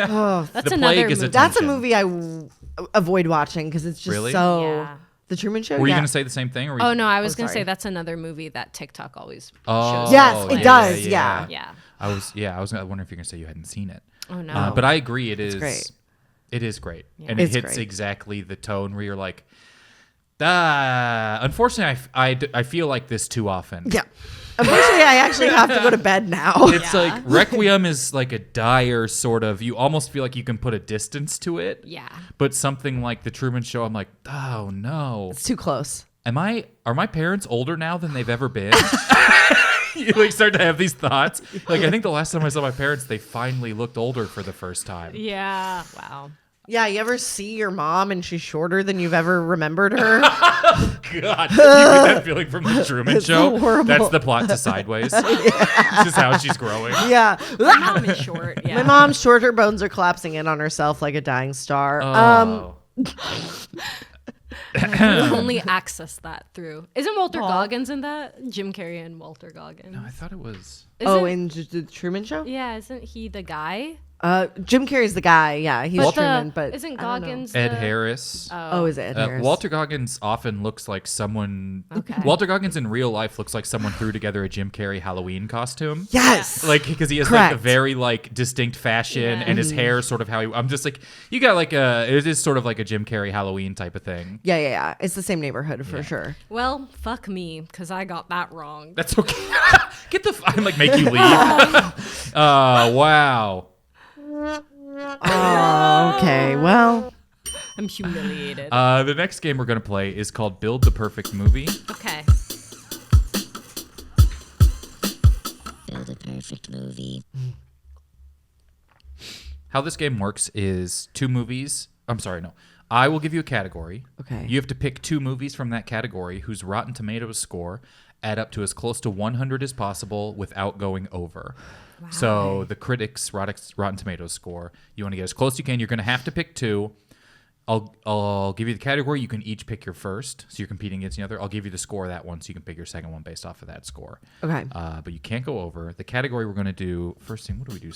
Oh, That's The another plague is movie. a that's a Attention. movie I avoid watching because it's just Really? so. Yeah. The Truman Show. Were you Yeah. going to say the same thing? Or were Oh you- no, I was gonna sorry. say that's another movie that TikTok always Oh, shows. Yes, it like. does, yeah. Yeah. I was wondering if you're going to say you hadn't seen it. Oh no. But I agree. It is great. It is great. Yeah. And it It's hits great. exactly the tone where you're like, unfortunately, I feel like this too often. Yeah. Unfortunately, I actually have to go to bed now. It's like Requiem is like a dire sort of, you almost feel like you can put a distance to it. Yeah. But something like The Truman Show, I'm like, oh no. It's too close. Are my parents older now than they've ever been? You like start to have these thoughts. Like, I think the last time I saw my parents, they finally looked older for the first time. Yeah. Wow. Yeah, you ever see your mom and she's shorter than you've ever remembered her? God, you get that feeling from the Truman It's Show. horrible. That's the plot to Sideways. This is how she's growing. Yeah. My mom is short. Yeah. My mom's short, her bones are collapsing in on herself like a dying star. Oh. You only access that through. Isn't Walter Goggins in that? Jim Carrey and Walter Goggins. No, I thought it was. Isn't, in the Truman Show? yeah, isn't he the guy? Jim Carrey's the guy. Yeah, he's Truman, but isn't I don't know. Goggins Ed the- Harris. Oh, is it Ed Harris? Walter Goggins often looks like someone. Okay. Walter Goggins in real life looks like someone threw together a Jim Carrey Halloween costume. Yes. Like, because he has like a Correct. very like distinct fashion Yeah. and his hair sort of how he. I'm just like, you got like it is sort of like a Jim Carrey Halloween type of thing. Yeah. It's the same neighborhood for sure. Well, fuck me, because I got that wrong. That's okay. Get the. I'm like make you leave. Wow. Oh, okay. Well, I'm humiliated. The next game we're gonna play is called Build the Perfect Movie. Okay. Build a perfect movie. How this game works is two movies. I'm sorry, no. I will give you a category. Okay. You have to pick two movies from that category whose Rotten Tomatoes score add up to as close to 100 as possible without going over. Wow. So the critics' Rotten Tomatoes score, you want to get as close as you can. You're going to have to pick two. I'll give you the category. You can each pick your first, so you're competing against the other. I'll give you the score of that one, so you can pick your second one based off of that score. okay. But you can't go over. The category we're going to do, first thing, what do we do?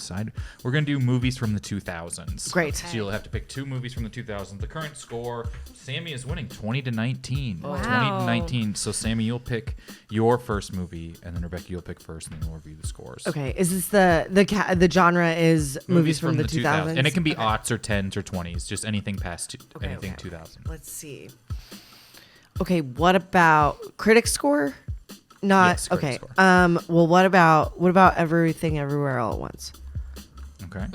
We're going to do movies from the 2000s. Great. So you'll have to pick two movies from the 2000s. The current score, Sammy is winning 20-19. Wow. 20-19. So Sammy, you'll pick your first movie, and then Rebecca, you'll pick first, and then we'll review the scores. Okay. Is this the genre is movies from the 2000s? And it can be aughts or 10s or 20s, just anything past anything okay. 2000. Let's see. Okay, what about critic score? Not Yes, critic okay. score. Well, what about everything everywhere all at once? Okay.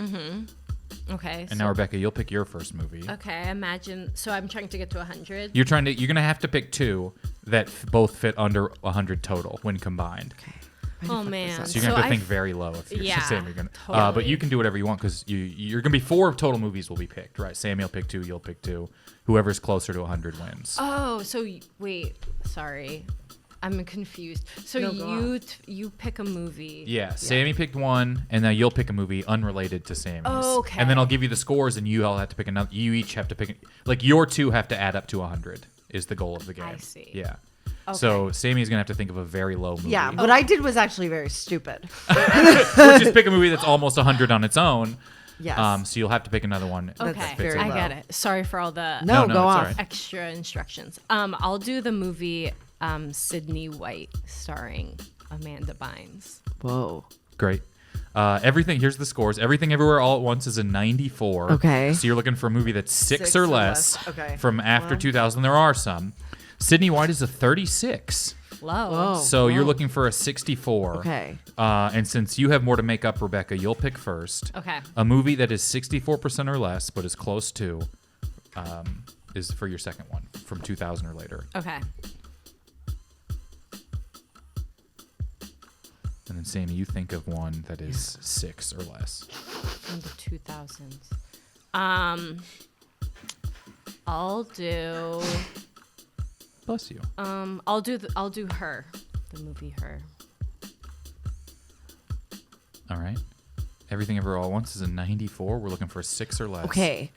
Okay. And now Rebecca, you'll pick your first movie. Okay, imagine. So I'm trying to get to 100. You're going to have to pick two that both fit under 100 total when combined. Okay. Oh man. So you're gonna have to I think very low if you're Yeah, Sammy. You're gonna, but totally. you can do whatever you want because you're gonna be 4 total movies will be picked, right? Sammy will pick 2, you'll pick 2. Whoever's closer to 100 wins. Oh, so wait, sorry, I'm confused. So No, go you pick a movie. Yeah, Sammy picked 1, and then you'll pick a movie unrelated to Sammy's. Oh, okay. And then I'll give you the scores, and you all have to pick another. You each have to pick, like your 2 have to add up to 100 is the goal of the game. I see. Yeah. Okay. So Sammy's gonna have to think of a very low movie. Yeah, what I did was actually very stupid. Which is pick a movie that's almost 100 on its own. Yes. So you'll have to pick another one. Okay, that fits very in. I low. get it. Sorry for all the No, no, go it's off. all right. extra instructions. I'll do the movie Sydney White starring Amanda Bynes. Whoa. Great. Everything. Here's the scores. Everything Everywhere All at Once is a 94. Okay. So you're looking for a movie that's 6 or less. Okay. From after Well. 2000, there are some. Sydney White is a 36. Low. Whoa. So you're looking for a 64. Okay. And since you have more to make up, Rebecca, you'll pick first. Okay. A movie that is 64% or less, but is close to, is for your second one from 2000 or later. Okay. And then Sammy, you think of one that is 6 or less. In the 2000s. I'll do. Bless you. I'll do Her, the movie Her. All right. Everything Ever All at Once is a 94. We're looking for a 6 or less. Okay.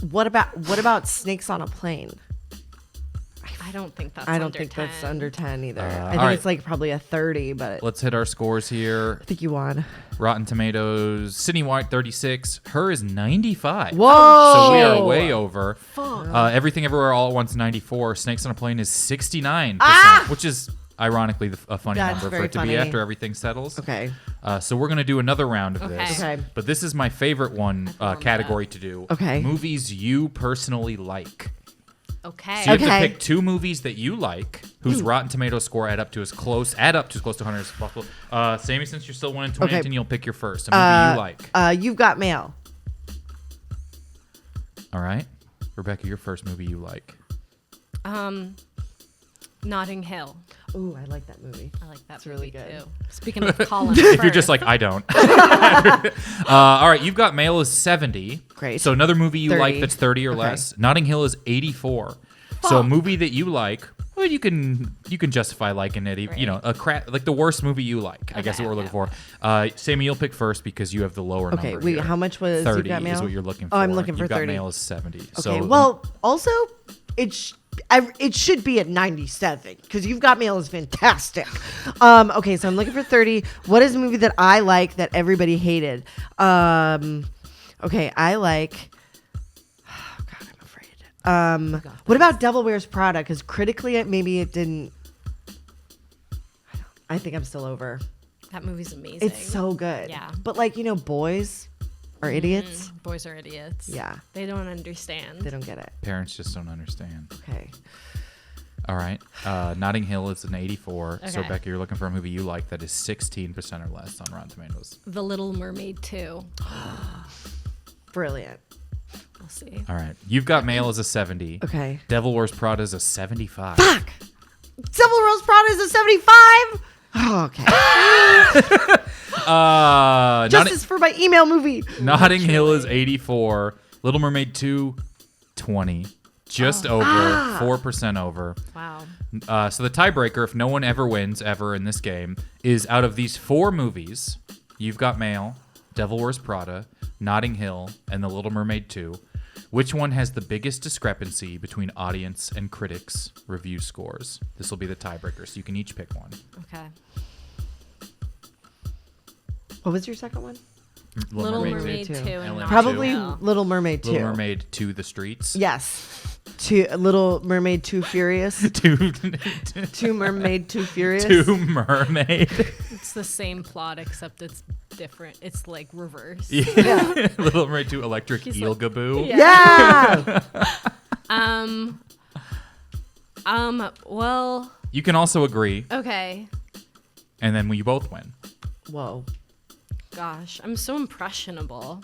What about Snakes on a Plane? I don't think that's. I don't under think 10. that's under 10 either. I all think right. it's like probably a 30, but Let's hit our scores here. I think you won. Rotten Tomatoes, Sydney White 36. Her is 95. Whoa! So we are way over. Everything Everywhere All at Once 94. Snakes on a Plane is 69%, which is ironically a funny That's number for very it to be funny. after everything settles. Okay. So we're gonna do another round of this. Okay. But this is my favorite one category to do. Okay. Movies you personally like. Okay. So you have Okay. to pick 2 movies that you like, whose Rotten Tomatoes score add up to as close to 100 as possible. Sammy, since you're still winning 2019, you'll pick your first. A movie you like. You've Got Mail. All right. Rebecca, your first movie you like. Notting Hill. Ooh, I like that movie. I like that It's really movie good. too. Speaking of Colin If you're just like, I don't. All right. You've Got Mail is 70. Great. So another movie you like 30. that's 30 or Okay. less. Notting Hill is 84. So a movie that you like, well, you can justify liking it. You know, like the worst movie you like. I guess is what we're looking for. Sammy, you'll pick first because you have the lower Okay, number. wait, here. how much was 30 You've Got Mail? is what you're looking for. Oh, I'm looking for You've Got 30. Mail is 70. Okay, So well, also, it should be at 97 because You've Got Mail is fantastic. Okay, so I'm looking for 30. What is a movie that I like that everybody hated? Okay, I like. Oh God, I'm afraid. What about Devil Wears Prada? Because critically, maybe it didn't. I think I'm still over. That movie's amazing. It's so good. Yeah. But boys are idiots. Boys are idiots. Yeah. They don't understand. They don't get it. parents just don't understand. Okay. All right. Notting Hill is an 84. So, Okay. Becca, you're looking for a movie you like that is 16% or less on Rotten Tomatoes. The Little Mermaid 2. Brilliant. We'll see. All right. You've Got Mail is a 70. Okay. Devil Wears Prada is a 75. Fuck! Devil Wears Prada is a 75? Oh, okay. Justice for my email movie. Notting Hill is 84. Little Mermaid 2, 20. Just over. 4% over. Wow. So the tiebreaker, if no one ever wins ever in this game, is out of these 4 movies, You've Got Mail, Devil Wears Prada, Notting Hill, and The Little Mermaid 2, which one has the biggest discrepancy between audience and critics' review scores? This will be the tiebreaker, so you can each pick one. Okay. What was your second one? Little Mermaid Mermaid 2 2. and Ellen Notting Probably Hill. Little Mermaid 2. Little Mermaid to the streets. Yes. Little Mermaid 2 Furious. Two Mermaid 2 Furious. to Mermaid. It's the same plot except it's different. It's like reverse. Yeah. Little Mermaid 2 Electric He's Eel like- Gaboo. Yeah. Well, You can also agree, okay. and then you both win. Whoa. Gosh, I'm so impressionable.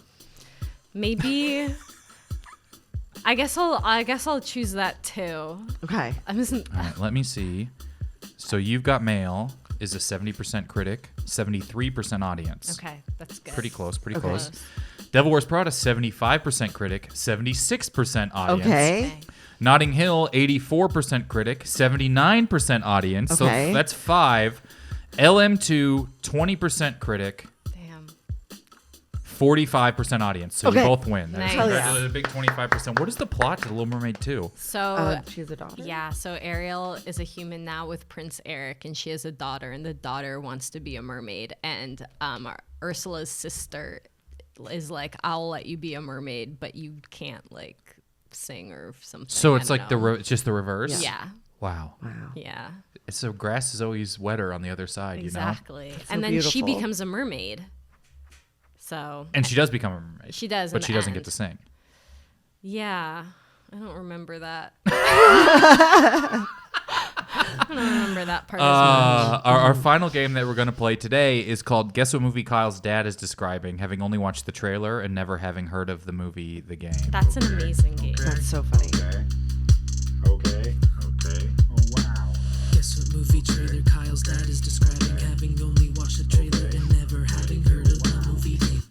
Maybe I guess I'll choose that too. Okay. I'm just, All right, let me see. So You've Got Mail is a 70% critic, 73% audience. Okay, that's good. Pretty close, pretty Okay. close. Devil Wears Prada, 75% critic, 76% audience. Okay. Notting Hill, 84% critic, 79% audience. Okay. So that's 5. LM2, 20% critic, Damn. 45% audience. So Okay. you both win. Nice. Hell yeah. Congratulations, a big 25%. What is the plot to The Little Mermaid 2? So She's a daughter. yeah, so Ariel is a human now with Prince Eric, and she has a daughter, and the daughter wants to be a mermaid. And Ursula's sister is like, "I'll let you be a mermaid, but you can't like sing or something." So I it's don't like know. it's just the reverse? Yeah, Wow. yeah, So grass is always wetter on the other side, exactly. so And then she beautiful. becomes a mermaid. So And she does become a mermaid. she does, in But she the doesn't end. get to sing. Yeah, I don't remember that. I don't remember that part as much. Our final game that we're going to play today is called Guess What Movie Kyle's Dad is Describing, having only watched the trailer and never having heard of the movie The Game. That's an amazing game. That's so funny. Okay. Oh, wow. Guess what movie trailer Kyle's dad is describing, having only watched the trailer and never having heard of the movie name.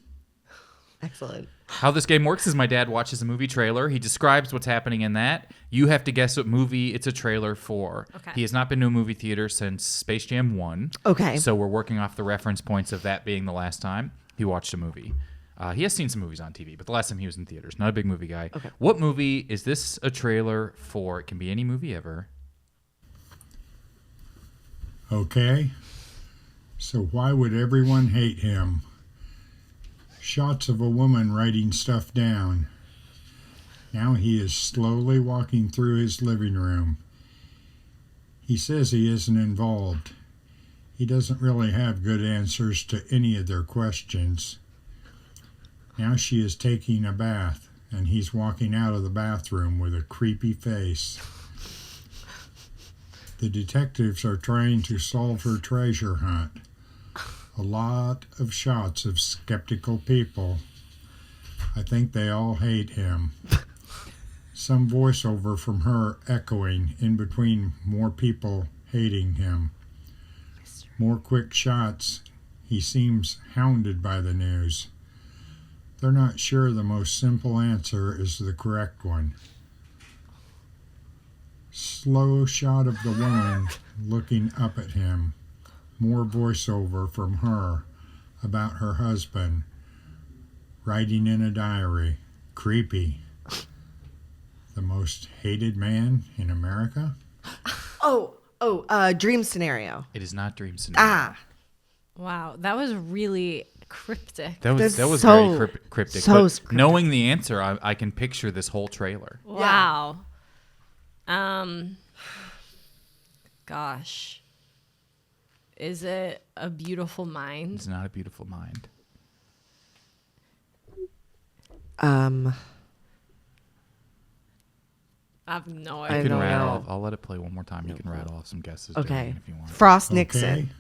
Excellent. How this game works is my dad watches a movie trailer. He describes what's happening in that. You have to guess what movie it's a trailer for. Okay. He has not been to a movie theater since Space Jam 1. Okay. So we're working off the reference points of that being the last time he watched a movie. He has seen some movies on TV, but the last time he was in theaters. Not a big movie guy. Okay. What movie is this a trailer for? It can be any movie ever. Okay. So why would everyone hate him? Shots of a woman writing stuff down. Now he is slowly walking through his living room. He says he isn't involved. He doesn't really have good answers to any of their questions. Now she is taking a bath, and he's walking out of the bathroom with a creepy face. The detectives are trying to solve her treasure hunt. A lot of shots of skeptical people. I think they all hate him. Some voiceover from her echoing in between more people hating him. More quick shots. He seems hounded by the news. They're not sure the most simple answer is the correct one. Slow shot of the woman looking up at him. More voiceover from her about her husband. Writing in a diary. Creepy. The most hated man in America? Dream scenario. It is not Dream Scenario. Ah, Wow, that was really cryptic. That was That's very so- cryptic. so But cryptic. knowing the answer, I can picture this whole trailer. Wow. Gosh. Is it A Beautiful Mind? It's not A Beautiful Mind. I have no I You idea. can don't rattle know. off. I'll let it play one more time. You can rattle off some guesses. okay. Darren, if you want. Frost Okay. Nixon.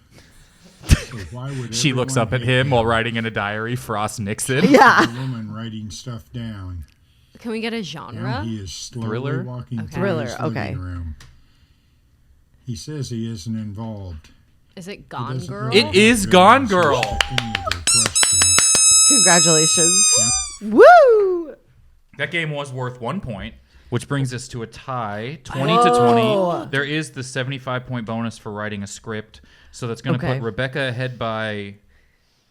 So why would She looks everyone up at hate him while writing in a diary. Frost Nixon. Yeah. The woman writing stuff down. Can we get a Now genre? he is slowly Thriller? walking Okay. through Thriller, his okay. living room. He says he isn't involved. Is it He Gone doesn't Girl? really It have is good Gone answers Girl. to any of their questions. Congratulations. Woo! That game was worth 1 point, which brings us to a tie, 20 to 20. There is the 75-point bonus for writing a script, so that's going to Okay. put Rebecca ahead by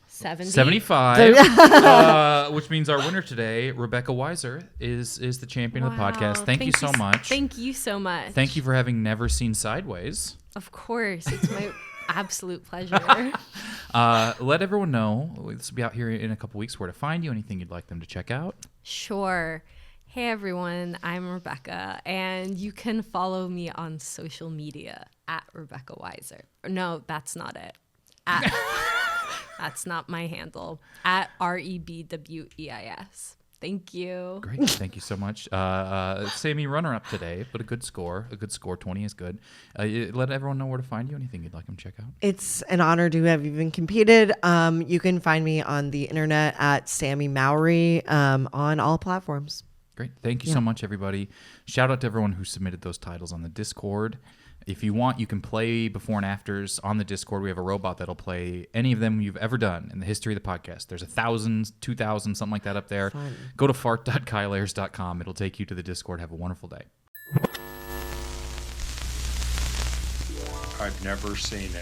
70. 75, which means our winner today, Rebecca Weiser, is the champion of the Wow, podcast. Thank you so much. Thank you so much. Thank you for having never seen Sideways. Of course. It's my absolute pleasure. Let everyone know, this will be out here in a couple weeks, where to find you, anything you'd like them to check out. Sure. Hey everyone, I'm Rebecca, and you can follow me on social media at Rebecca Weiser. No, that's not it. That's not my handle. At REBWEIS. Thank you. Great. Thank you so much. Sammy, runner-up today, but a good score. 20 is good. Let everyone know where to find you, anything you'd like them to check out. It's an honor to have even competed. You can find me on the internet at Sammy Mowrey on all platforms. Great. Thank you so much, everybody. Shout out to everyone who submitted those titles on the Discord. If you want, you can play before and afters on the Discord. We have a robot that'll play any of them you've ever done in the history of the podcast. There's 1,000, 2,000, something like that up there. Fun. Go to fart.kyleairs.com. It'll take you to the Discord. Have a wonderful day. I've never seen it.